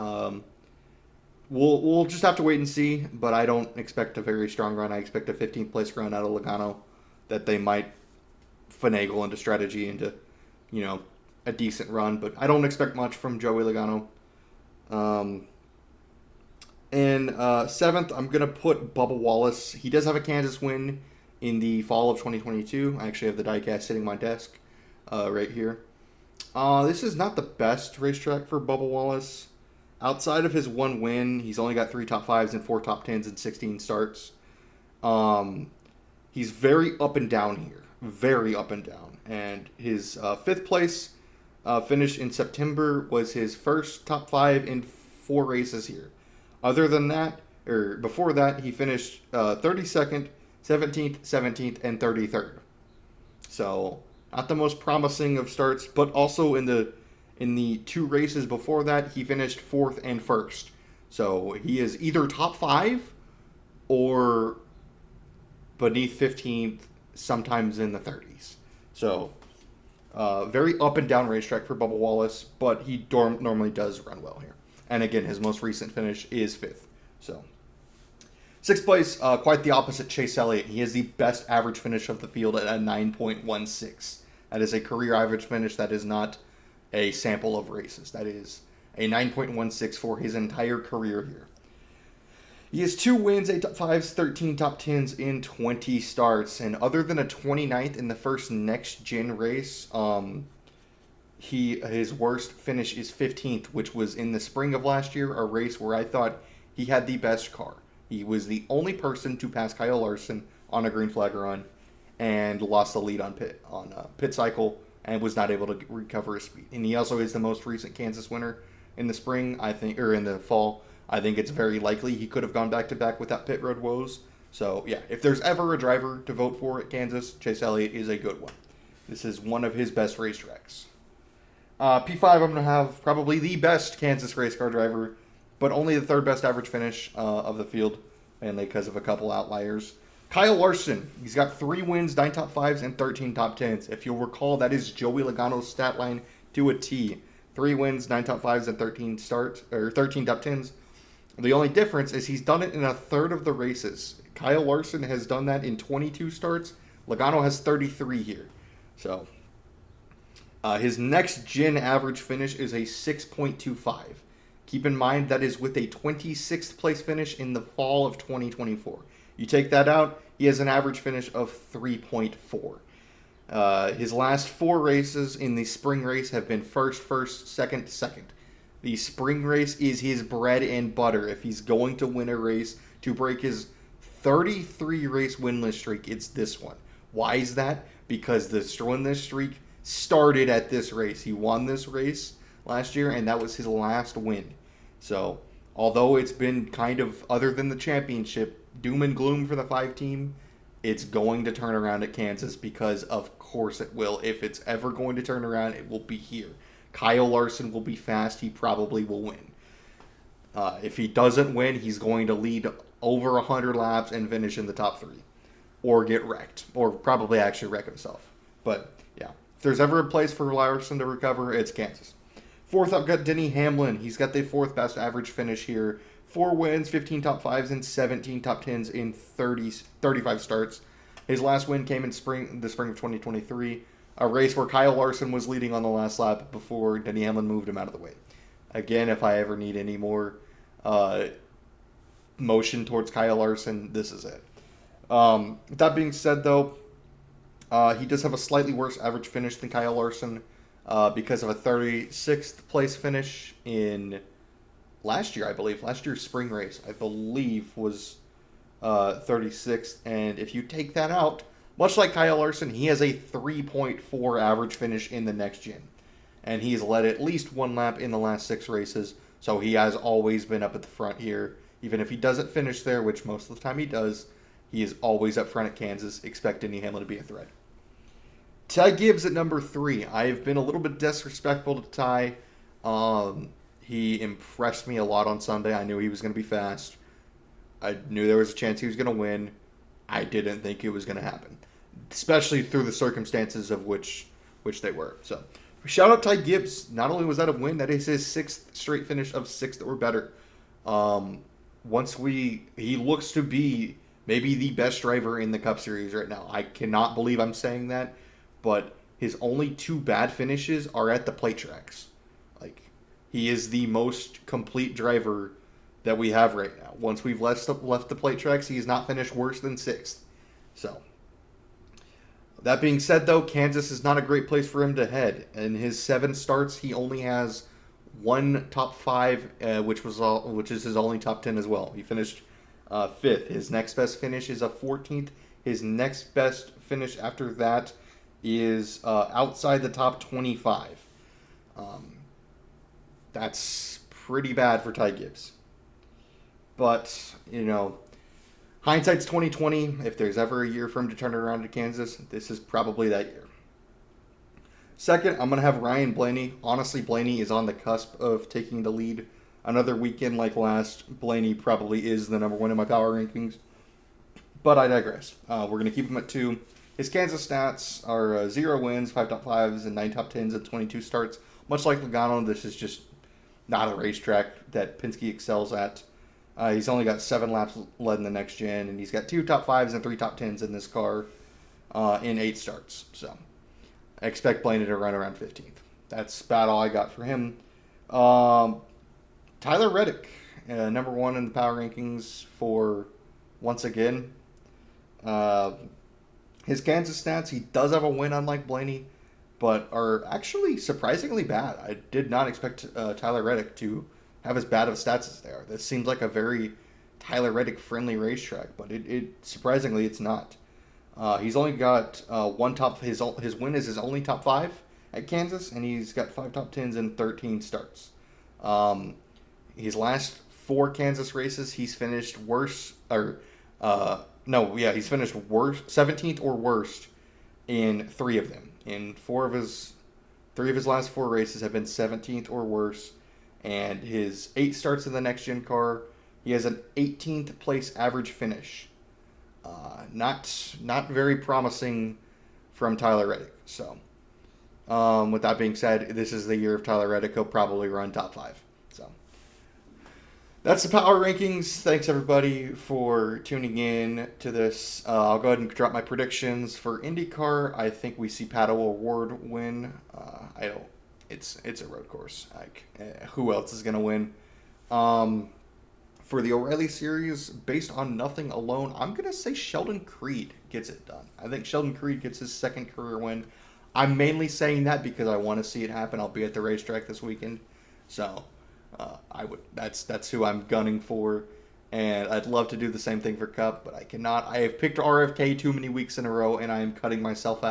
We'll just have to wait and see, but I don't expect a very strong run. I expect a 15th place run out of Logano that they might finagle into strategy into, a decent run, but I don't expect much from Joey Logano. In 7th, I'm going to put Bubba Wallace. He does have a Kansas win in the fall of 2022. I actually have the diecast sitting on my desk right here. This is not the best racetrack for Bubba Wallace. Outside of his 1 win, he's only got 3 top 5s and 4 top 10s and 16 starts. He's very up and down here. Very up and down. And his 5th place finish in September was his first top 5 in 4 races here. Other than that, or before that, he finished 32nd, 17th, 17th, and 33rd. So, not the most promising of starts, but also in the 2 races before that, he finished 4th and 1st. So, he is either top 5 or beneath 15th, sometimes in the 30s. So, very up and down racetrack for Bubba Wallace, but he normally does run well here. And again, his most recent finish is 5th. So, 6th place, quite the opposite, Chase Elliott. He has the best average finish of the field at a 9.16. That is a career average finish. That is not a sample of races. That is a 9.16 for his entire career here. He has 2 wins, 8 top 5s, 13 top 10s in 20 starts. And other than a 29th in the first next-gen race, his worst finish is 15th, which was in the spring of last year, a race where I thought he had the best car. He was the only person to pass Kyle Larson on a green flag run and lost the lead on pit cycle and was not able to recover his speed. And he also is the most recent Kansas winner in the spring, I think, or in the fall. I think it's very likely he could have gone back-to-back without pit road woes. So, yeah, if there's ever a driver to vote for at Kansas, Chase Elliott is a good one. This is one of his best racetracks. P5, I'm going to have probably the best Kansas race car driver, but only the third best average finish of the field, mainly because of a couple outliers. Kyle Larson, he's got 3 wins, 9 top 5s, and 13 top 10s. If you'll recall, that is Joey Logano's stat line to a T. 3 wins, 9 top 5s, and 13 top 10s. The only difference is he's done it in a third of the races. Kyle Larson has done that in 22 starts. Logano has 33 here. So, his next gen average finish is a 6.25. Keep in mind that is with a 26th place finish in the fall of 2024. You take that out, he has an average finish of 3.4. His last 4 races in the spring race have been first, second. The spring race is his bread and butter. If he's going to win a race to break his 33 race winless streak, it's this one. Why is that? Because the winless streak started at this race. He won this race last year, and that was his last win. So, although it's been kind of, other than the championship, doom and gloom for the 5 team, it's going to turn around at Kansas because, of course, it will. If it's ever going to turn around, it will be here. Kyle Larson will be fast. He probably will win. If he doesn't win, he's going to lead over 100 laps and finish in the top 3. Or get wrecked. Or probably actually wreck himself. But, yeah. If there's ever a place for Larson to recover, it's Kansas. 4th, I've got Denny Hamlin. He's got the 4th best average finish here. 4 wins, 15 top 5s, and 17 top 10s in 35 starts. His last win came in the spring of 2023. A race where Kyle Larson was leading on the last lap before Denny Hamlin moved him out of the way. Again, if I ever need any more motion towards Kyle Larson, this is it. That being said, though, he does have a slightly worse average finish than Kyle Larson because of a 36th place finish in last year, I believe. Last year's spring race, I believe, was 36th. And if you take that out, much like Kyle Larson, he has a 3.4 average finish in the next gen. And he's led at least 1 lap in the last 6 races. So he has always been up at the front here. Even if he doesn't finish there, which most of the time he does, he is always up front at Kansas. Expect Denny Hamlin to be a threat. Ty Gibbs at number 3. I've been a little bit disrespectful to Ty. He impressed me a lot on Sunday. I knew he was going to be fast. I knew there was a chance he was going to win. I didn't think it was going to happen, especially through the circumstances of which they were. So, shout out Ty Gibbs. Not only was that a win, that is his 6th straight finish of 6 or better. He looks to be maybe the best driver in the Cup Series right now. I cannot believe I'm saying that, but his only 2 bad finishes are at the plate tracks. Like, he is the most complete driver that we have right now. Once we've left the plate tracks, he has not finished worse than 6th. So, that being said, though, Kansas is not a great place for him to head. In his 7 starts, he only has 1 top 5, which is his only top 10 as well. He finished 5th. His next best finish is a 14th. His next best finish after that is outside the top 25. That's pretty bad for Ty Gibbs. But, hindsight's 2020. If there's ever a year for him to turn it around to Kansas, this is probably that year. Second, I'm going to have Ryan Blaney. Honestly, Blaney is on the cusp of taking the lead. Another weekend like last, Blaney probably is the number 1 in my power rankings. But I digress. We're going to keep him at 2. His Kansas stats are 0 wins, 5 top 5s, and 9 top 10s at 22 starts. Much like Logano, this is just not a racetrack that Penske excels at. He's only got 7 laps led in the next gen, and he's got 2 top 5s and 3 top 10s in this car in 8 starts. So I expect Blaney to run around 15th. That's about all I got for him. Tyler Reddick, number one in the power rankings for once again. His Kansas stats, he does have a win unlike Blaney, but are actually surprisingly bad. I did not expect Tyler Reddick to have as bad of stats as they are. This seems like a very Tyler Reddick friendly racetrack, but it surprisingly it's not. He's only got one top. His win is his only top 5 at Kansas, and he's got 5 top 10s and 13 starts. His last 4 Kansas races, he's finished worse or he's finished worse 17th or worst in 3 of them. In 3 of his last 4 races have been 17th or worse, and his 8 starts in the next gen car, he has an 18th place average finish. Not very promising from Tyler Reddick. So, with that being said, this is the year of Tyler Reddick. He'll probably run top 5. So, that's the power rankings. Thanks everybody for tuning in to this. I'll go ahead and drop my predictions for IndyCar. I think we see Pato O'Ward win. It's a road course. Who else is gonna win? For the O'Reilly series, based on nothing alone, I'm going to say Sheldon Creed gets it done. I think Sheldon Creed gets his 2nd career win. I'm mainly saying that because I want to see it happen. I'll be at the racetrack this weekend. So, that's who I'm gunning for. And I'd love to do the same thing for Cup, but I cannot. I have picked RFK too many weeks in a row, and I am cutting myself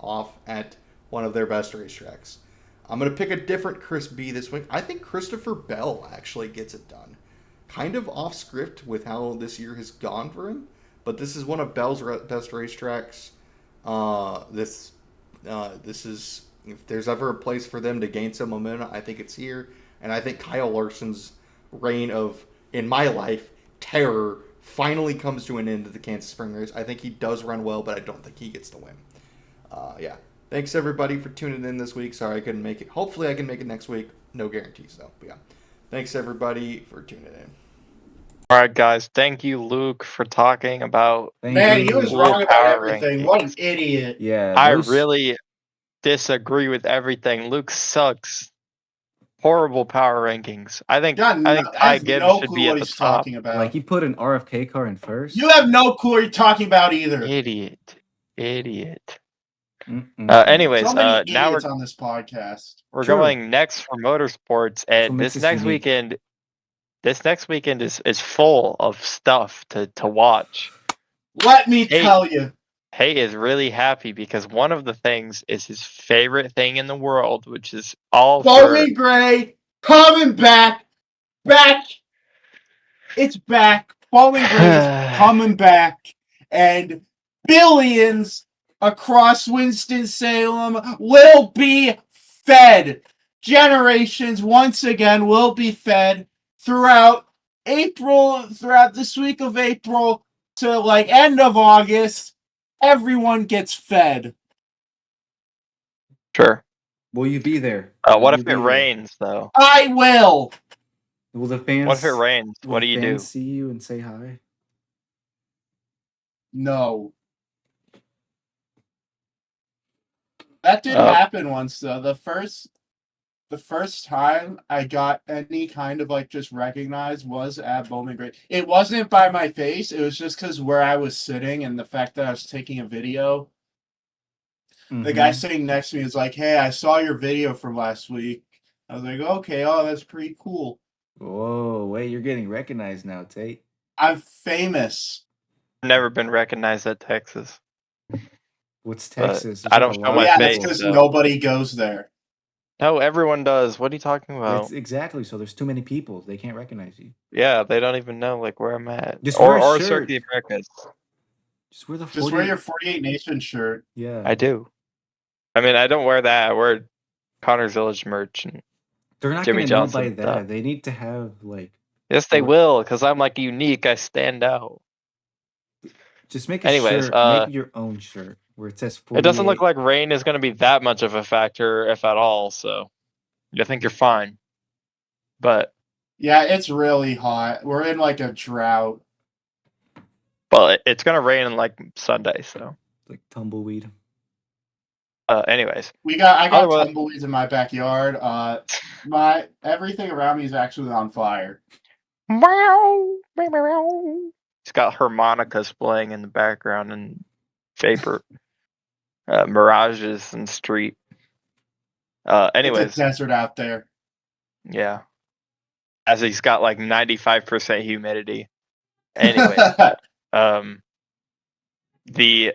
off at one of their best racetracks. I'm going to pick a different Chris B this week. I think Christopher Bell actually gets it done. Kind of off script with how this year has gone for him, but this is one of Bell's best racetracks. This is, if there's ever a place for them to gain some momentum, I think it's here. And I think Kyle Larson's reign of, in my life, terror finally comes to an end at the Kansas Spring Race. I think he does run well, but I don't think he gets the win. Yeah. Thanks everybody for tuning in this week. Sorry I couldn't make it. Hopefully I can make it next week. No guarantees though. But yeah. Thanks everybody for tuning in. All right, guys. Thank you, Luke, for talking about. Man, he was Cool wrong about power everything. rankings. What an idiot. Yeah, I those- really disagree with everything. Luke sucks. Horrible power rankings. I think Ty Gibbs no should clue be what at the he's top. talking about. like he put an RFK car in first. You have no clue what you're talking about either. Idiot. Mm-mm. Anyways, So many now idiots on this podcast. we're True. going next for motorsports, what and makes this this next unique. weekend. This next weekend is full of stuff to watch. Let me tell you. Hay is really happy because one of the things is his favorite thing in the world, which is all Bowling Gray coming back. It's back. Bowling Gray is coming back. And billions across Winston-Salem will be fed. Generations once again will be fed throughout this week of April to like end of August. Everyone gets fed. Sure. Will you be there? What if it rains though? I will. Will the fans? What if it rains? Will What the do you fans do? see you and say hi? No. That did happen once though. The first time I got any kind of like just recognized was at Bowman Gray. It wasn't by my face. It was just because where I was sitting and the fact that I was taking a video. The guy sitting next to me was like, "Hey, I saw your video from last week." I was like, "Okay, oh, that's pretty cool." Whoa, wait, you're getting recognized now, Tate. I'm famous. I've never been recognized at Texas. What's But Texas? There's I like don't a show lot my of Yeah, face, that's people. because so- nobody goes there. No, everyone does. What are you talking about? It's exactly. So there's too many people. They can't recognize you. Yeah, they don't even know like where I'm at. Just wear a or shirt. Circuit the Americas. Just wear the 40. Just wear your 48 Nation shirt. Yeah. I do. I mean, I don't wear that. I wear Connor's Village merch. And They're not Jimmy gonna know Johnson by that. stuff. They need to have like. yes, they What- will, because I'm like unique. I stand out. Just make a Anyways, shirt. Make your own shirt where it says 48. It doesn't look like rain is going to be that much of a factor, if at all. So I think you're fine. But Yeah, it's really hot. We're in like a drought. well, it's going to rain on like Sunday. So like tumbleweed. Anyways, I got Otherwise- tumbleweeds in my backyard. Everything around me is actually on fire. it's got harmonicas playing in the background and vapor, mirages and street. Anyways, It's a desert out there. yeah. As he's got like 95% humidity. Anyways, the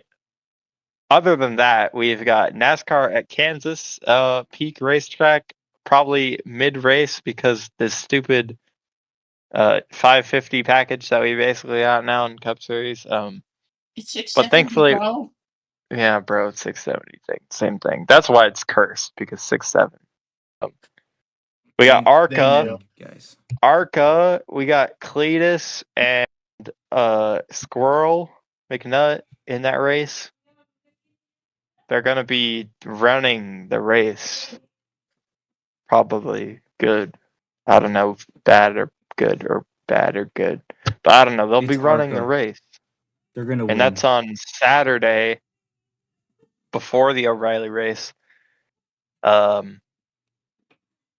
other than that, we've got NASCAR at Kansas, peak racetrack, probably mid race because this stupid 550 package that we basically got now in Cup Series. It's 670, But thankfully, bro. yeah, bro, it's 670 thing, same thing. That's why it's cursed because 6.7. We got They Arca, we got Cletus and Squirrel McNutt in that race. They're gonna be running the race. Probably good. I don't know if bad or good or bad or good. But I don't know. They'll be It's running the Arca. race. They're gonna win. And that's on Saturday before the O'Reilly race. The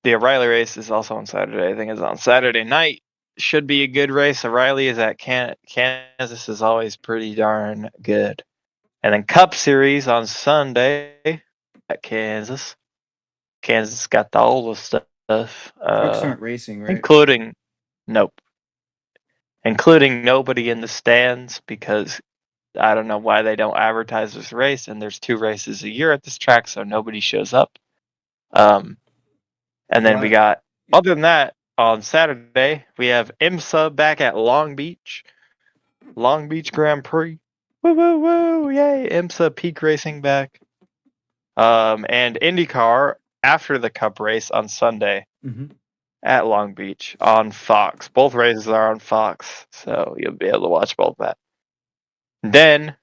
O'Reilly race is also on Saturday. I think it's on Saturday night. Should be a good race. O'Reilly is at Kansas is always pretty darn good. And then Cup Series on Sunday at Kansas. Kansas got all the stuff. Trucks aren't racing, right? Including nobody in the stands because I don't know why they don't advertise this race, and there's 2 races a year at this track, so nobody shows up. And then we got, other than that, on Saturday, we have IMSA back at Long Beach Grand Prix. Woo, woo, woo, yay, IMSA peak racing back. And IndyCar after the Cup race on Sunday at Long Beach on Fox. Both races are on Fox, so you'll be able to watch both that. Then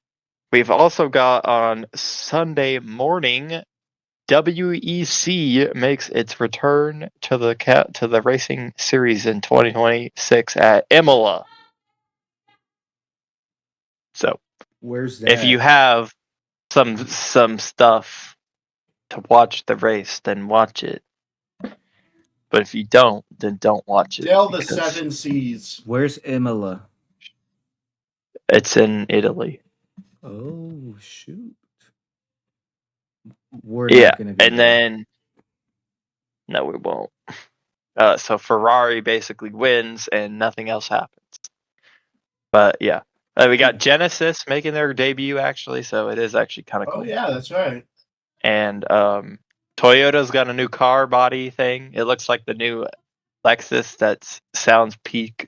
we've also got on Sunday morning, WEC makes its return to the racing series in 2026 at Imola. So, where's that? if you have some stuff to watch the race, then watch it. But if you don't, then don't watch it. Sail the 7 seas. Where's Imola? It's in Italy. Oh shoot! We're Yeah, not gonna be and there. then no, we won't. So Ferrari basically wins, and nothing else happens. But yeah, we got Genesis making their debut actually, so it is actually kind of cool. Oh yeah, that's right. And Toyota's got a new car body thing. It looks like the new Lexus that sounds peak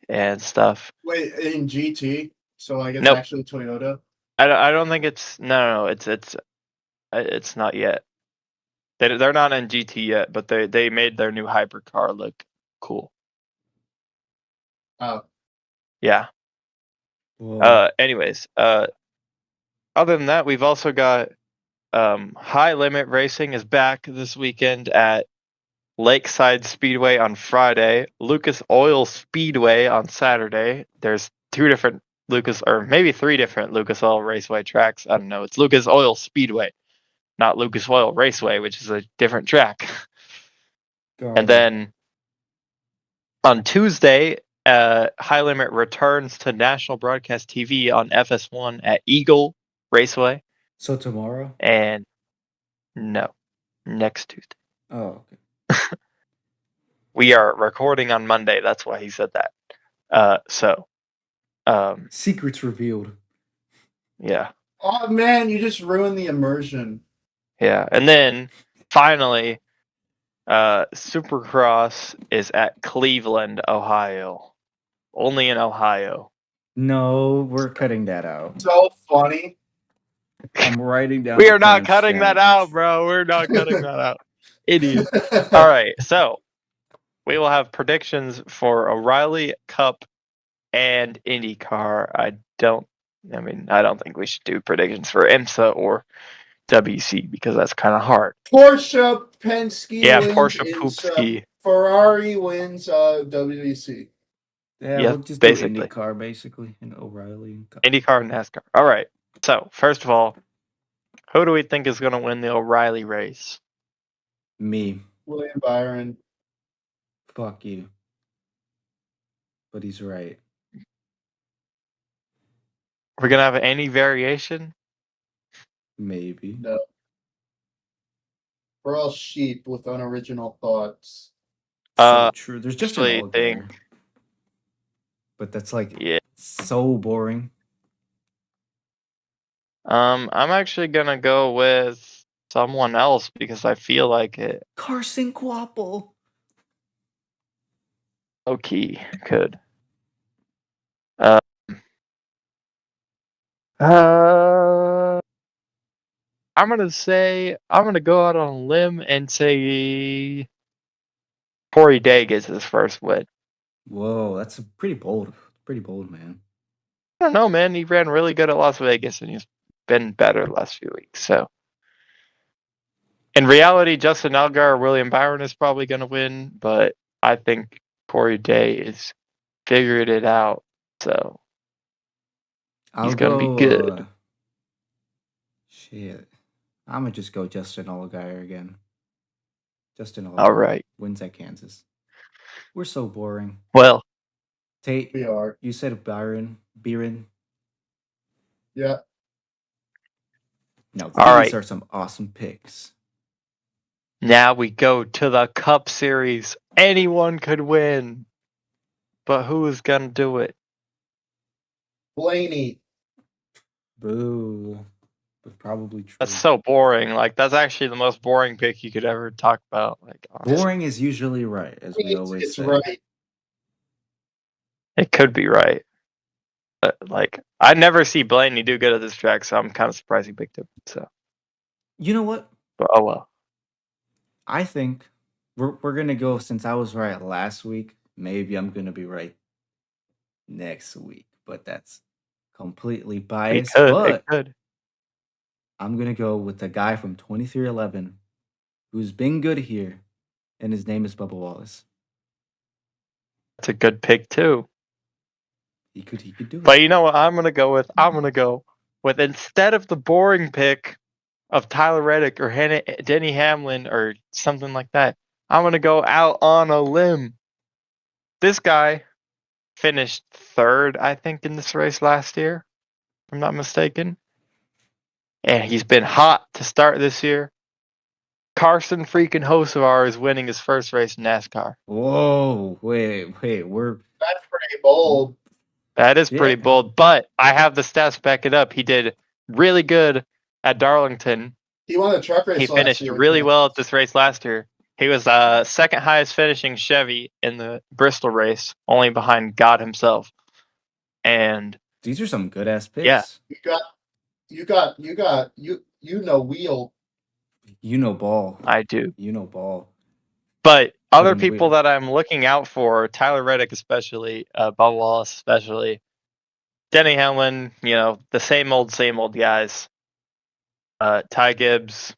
and stuff. Wait, in GT, so like it's Nope. actually Toyota. I don't think it's no, it's not yet. They're not in GT yet, but they made their new hypercar look cool. Oh. Yeah. Whoa. Anyways, other than that, we've also got High Limit Racing is back this weekend at Lakeside Speedway on Friday, Lucas Oil Speedway on Saturday. There's 2 different or maybe 3 different Lucas Oil Raceway tracks. I don't know. It's Lucas Oil Speedway, not Lucas Oil Raceway, which is a different track. And then on Tuesday, High Limit returns to national broadcast TV on FS1 at Eagle Raceway. So tomorrow? And no, next Tuesday. Oh, okay. We are recording on Monday. That's why he said that. Secrets revealed. Yeah. Oh man, you just ruined the immersion. Yeah. And then finally, Supercross is at Cleveland, Ohio. Only in Ohio. No, we're cutting that out. So funny. I'm writing down. We the are not cutting that timestamp. out, bro. We're not cutting that out. Idiot. All right. So we will have predictions for O'Reilly Cup and IndyCar. I don't think we should do predictions for IMSA or WC because that's kind of hard. Porsche Penske wins Porsche IMSA. Poopski. Ferrari wins WEC. Yeah, Yeah, we'll just basically. do IndyCar basically and O'Reilly. And IndyCar and NASCAR. All right. So first of all, Who do we think is going to win the O'Reilly race? Me. William Byron. Fuck you. But he's right. We're going to have any variation? Maybe. No. We're all sheep with unoriginal thoughts. So true. There's just an actually Allgaier. But that's like Yeah. so boring. I'm actually going to go with someone else because I feel like it. Carson Quapple. Low-key could. I'm gonna go out on a limb and say Corey Day gets his first win. Whoa, that's pretty bold. Pretty bold, man. I don't know, man. He ran really good at Las Vegas, and he's been better the last few weeks. So, in reality, Justin Allgaier or William Byron is probably gonna win, but I think Corey Day is figured it out. So I'll gonna be go. good. Shit. I'm gonna just go Justin Allgaier again. Justin Allgaier All right. wins at Kansas. We're so boring. Well, Tate, We are. you said Byron. Yeah. Now, All these right. are some awesome picks. Now we go to the Cup Series. Anyone could win, but who is gonna do it? Blaney. Boo. But probably true. That's so boring. Like that's actually the most boring pick you could ever talk about. Like honestly. Boring is usually right, as we always It's say. right. It could be right. But like I never see Blaney do good at this track, so I'm kind of surprised he picked him. So You know what? but oh well. I think we're gonna go, since I was right last week, maybe I'm gonna be right next week. But that's completely biased. It But could. I'm gonna go with the guy from 2311 who's been good here, and his name is Bubba Wallace. That's a good pick too. He could do it. But you know what I'm gonna go with? I'm gonna go with, instead of the boring pick of Tyler Reddick or Denny Hamlin or something like that, I'm gonna go out on a limb. This guy finished third, I think, in this race last year, if I'm not mistaken. And he's been hot to start this year. Carson freaking Hocevar is winning his first race in NASCAR. Whoa, wait, we're That's pretty bold. That is pretty Yeah. bold, but I have the stats back it up. He did really good at Darlington. He won a truck race He last finished year. really well at this race last year. He was second highest finishing Chevy in the Bristol race, only behind God himself. And these are some good ass picks. Yeah. You know wheel. You know ball. I do. You know ball. But other Couldn't people wheel. that I'm looking out for, Tyler Reddick especially, Bubba Wallace especially, Denny Hamlin, the same old guys. Ty Gibbs,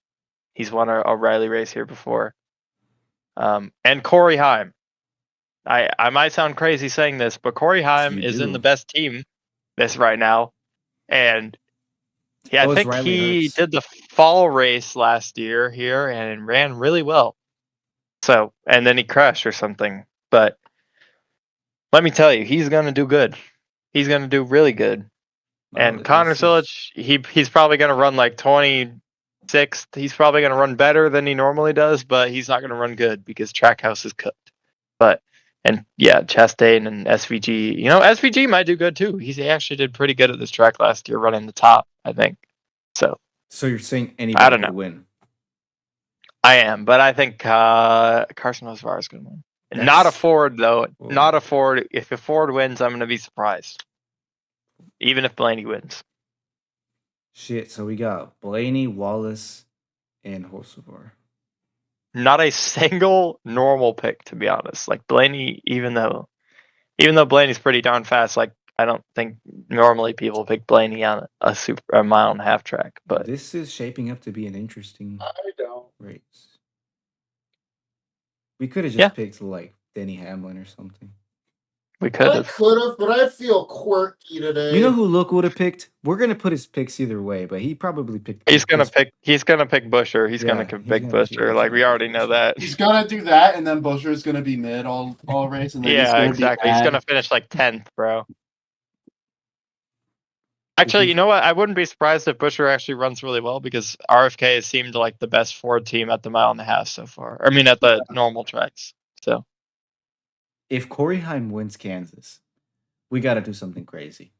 he's won a O'Reilly race here before. And Corey Haim. I might sound crazy saying this, but Corey Haim is in the best team this right now. And I think he did the fall race last year here and ran really well. So, and then he crashed or something. But let me tell you, he's going to do good. He's going to do really good. And Connor Silich, he's probably going to run like 26th. He's probably going to run better than he normally does, but he's not going to run good because Trackhouse is cooked. Chastain and SVG. SVG might do good too. He actually did pretty good at this track last year, running the top, I think. So you're saying anybody could win? I am, but I think Carson Hocevar is going to win. Not a Ford, though. Whoa. Not a Ford. If a Ford wins, I'm going to be surprised. Even if Blaney wins. Shit, so we got Blaney, Wallace, and Hocevar. Not a single normal pick, to be honest. Like Blaney, even though Blaney's pretty darn fast, like I don't think normally people pick Blaney on a mile and a half track. But this is shaping up to be an interesting race. We could have just picked like Denny Hamlin or something. We could I have. could have, but I feel quirky today. You know who Luke would have picked? We're gonna put his picks either way, but he probably picked. He's gonna Chris- pick. He's gonna pick Busher. He's gonna Yeah, pick he's Big gonna pick- Busher. Like we yeah, already know that. He's gonna do that, and then Busher's gonna be mid all race, and then he's Yeah, gonna exactly. be He's bad. gonna finish like 10th, bro. Actually, he's- you know what? I wouldn't be surprised if Busher actually runs really well because RFK has seemed like the best Ford team at the 1.5 miles so far. I mean, at the normal tracks. So If Corey Heim wins Kansas, we got to do something crazy.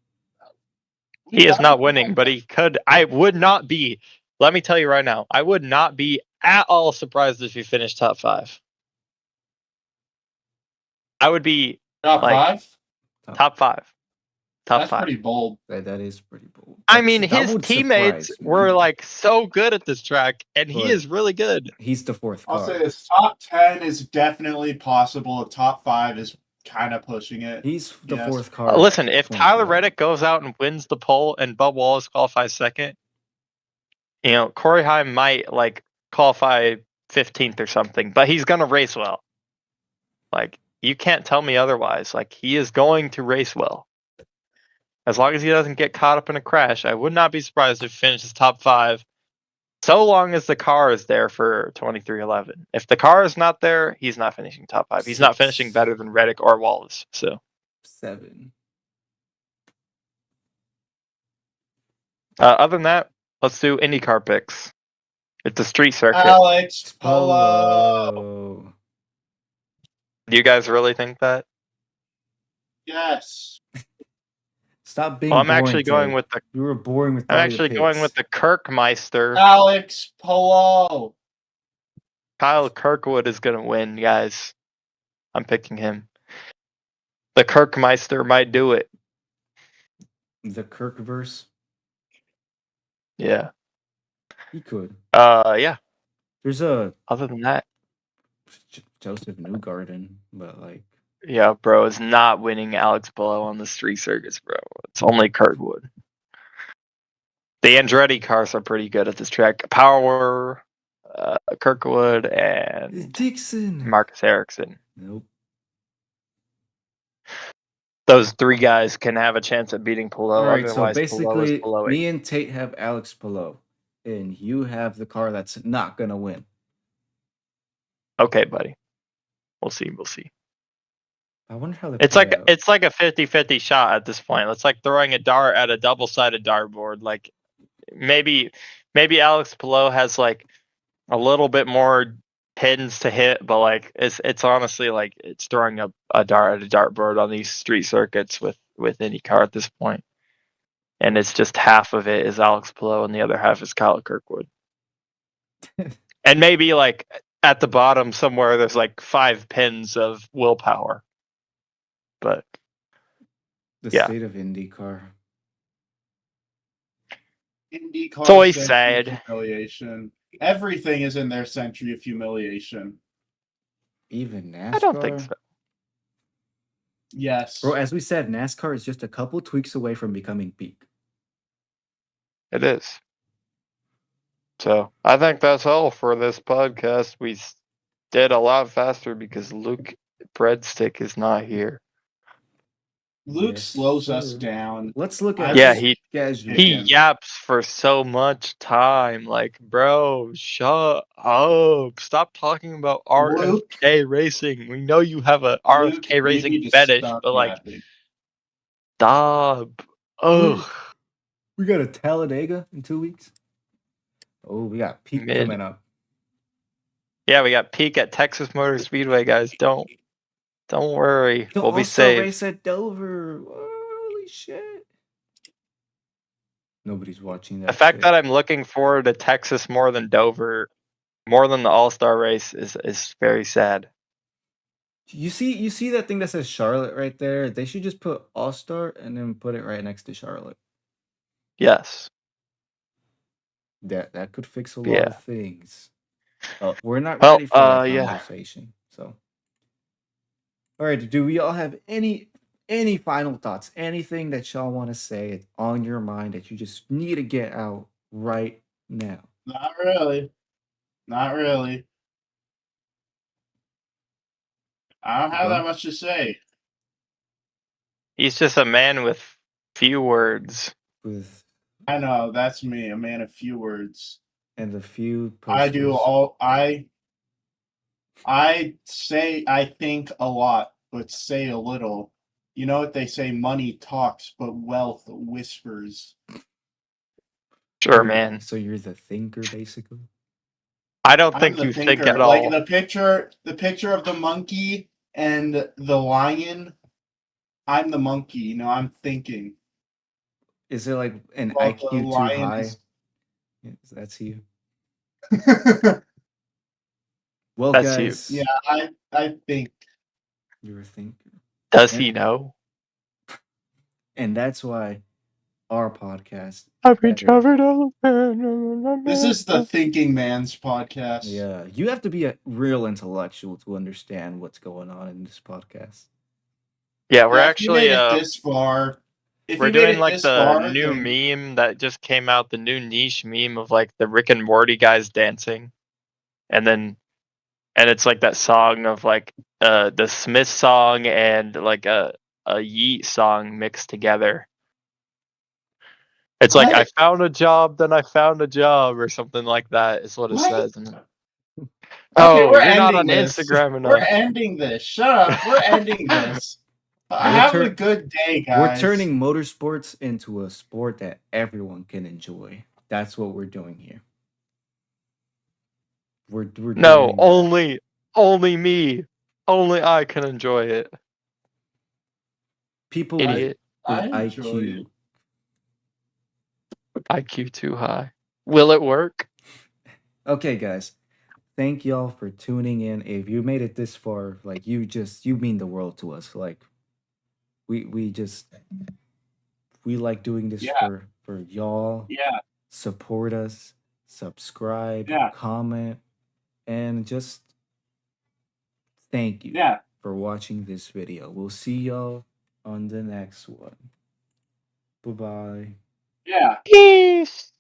he is not winning, but he could. I would not be. Let me tell you right now, I would not be at all surprised if he finished top 5. I would be Top like, 5. top 5. Top That's 5. pretty bold. That is pretty bold. I mean, That his would teammates surprise me. were like so good at this track, and he But- is really good. He's the fourth I'll car. say this: top 10 is definitely possible. Top 5 is kind of pushing it. He's the Yes. fourth car. Listen, if Tyler 2020. Reddick goes out and wins the pole and Bub Wallace qualifies second, you know, Corey Heim might like qualify 15th or something, but he's gonna race well. Like, you can't tell me otherwise. Like, he is going to race well. As long as he doesn't get caught up in a crash, I would not be surprised if he finishes top 5. So long as the car is there for 2311. If the car is not there, he's not finishing top 5. He's not 6. finishing better than Reddick or Wallace. So 7. other than that, let's do IndyCar picks. It's a street circuit. Alex Polo. Polo. Do you guys really think that? Yes. Stop being. Well, I'm boring, actually going Ted. with the. You were boring with. I'm all your actually going picks. with the Kirkmeister. Alex Polo. Kyle Kirkwood is gonna win, guys. I'm picking him. The Kirkmeister might do it. the Kirkverse. Yeah. He could. Yeah. There's a Other than that, Joseph Newgarden, but like yeah, bro is not winning Alex Below on the street circuits, bro. It's only Kirkwood. The Andretti cars are pretty good at this track. Power, Kirkwood, and Dixon. Marcus Ericsson. Nope. Those 3 guys can have a chance at beating Palou. All right, so Otherwise, Palou is basically, below it. me and Tate have Alex Palou, and you have the car that's not gonna win. Okay, buddy. We'll see. We'll see. I wonder how they. It's play like out. it's like a 50-50 shot at this point. It's like throwing a dart at a double-sided dartboard. Like maybe Alex Palou has like a little bit more pins to hit, but like it's honestly like it's throwing a dart at a dartboard on these street circuits with IndyCar at this point. And it's just half of it is Alex Palou and the other half is Kyle Kirkwood. And maybe like at the bottom somewhere there's like 5 pins of willpower. But the yeah. state of IndyCar. IndyCar. It's always century of sad. Humiliation. Everything is in their century of humiliation. Even NASCAR. I don't think so. Yes. Bro, as we said, NASCAR is just a couple tweaks away from becoming peak. It is. So I think that's all for this podcast. We did a lot faster because Luke Breadstick is not here. Luke Yes, slows us sir. down. Let's look at Yeah, his he schedule. he Again. yaps for so much time. Like, bro, shut up. Stop talking about Luke. RFK racing. We know you have a Luke, RFK you racing need to fetish, stop but like, yapping. stop. Ugh. We got a Talladega in 2 weeks. Oh, we got peak Mid. coming up. Yeah, we got peak at Texas Motor Speedway, guys. Don't worry. The We'll be All-Star safe. race at Dover. Holy shit! Nobody's watching that. The fact shit. that I'm looking forward to Texas more than Dover, more than the All-Star race is very sad. you see that thing that says Charlotte right there. They should just put All-Star and then put it right next to Charlotte. Yes. That could fix a lot Yeah. of things. We're not Well, ready for that yeah. conversation. So, all right. Do we all have any final thoughts? Anything that y'all want to say on your mind that you just need to get out right now? Not really. Not really. I don't have that much to say. He's just a man with few words. with I know that's me, a man of few words. and a few I do posters. all I say I think a lot, but say a little. You know what they say, money talks, but wealth whispers. Sure, man. So you're the thinker, basically. I don't I'm think the you think thinker. at Like all. the picture of the monkey and the lion. I'm the monkey, you know, I'm thinking. Is it like an While the IQ too lion high? is Yes, that's you. Well, That's you. guys, Yeah, I think. you're a thinker, Does And- he know? and that's why our podcast. I've been better. covered all over. This is the Thinking Man's podcast. Yeah, you have to be a real intellectual to understand what's going on in this podcast. Yeah, we're Yeah, if you actually made it this far. If we're you made doing it like this the far, new then meme that just came out, the new niche meme of like the Rick and Morty guys dancing, and it's like that song of like the Smith song and like a Yeet song mixed together. It's like I What? found a job, then I found a job, or something like that. Is what it What? says. Okay, Oh, we're you're not on ending this. Instagram We're enough. ending this. Shut up. We're ending this. Have a good day, guys. We're turning motorsports into a sport that everyone can enjoy. That's what we're doing here. We're No, doing only me, only I can enjoy it. people Idiot. with I enjoy IQ. IQ too high. Will it work? Okay, guys. Thank y'all for tuning in. If you made it this far, like you mean the world to us. Like we like doing this Yeah. for y'all. Yeah. Support us, subscribe, Yeah. comment, and just thank you Yeah. for watching this video. We'll see y'all on the next one. Bye-bye. Yeah. Peace.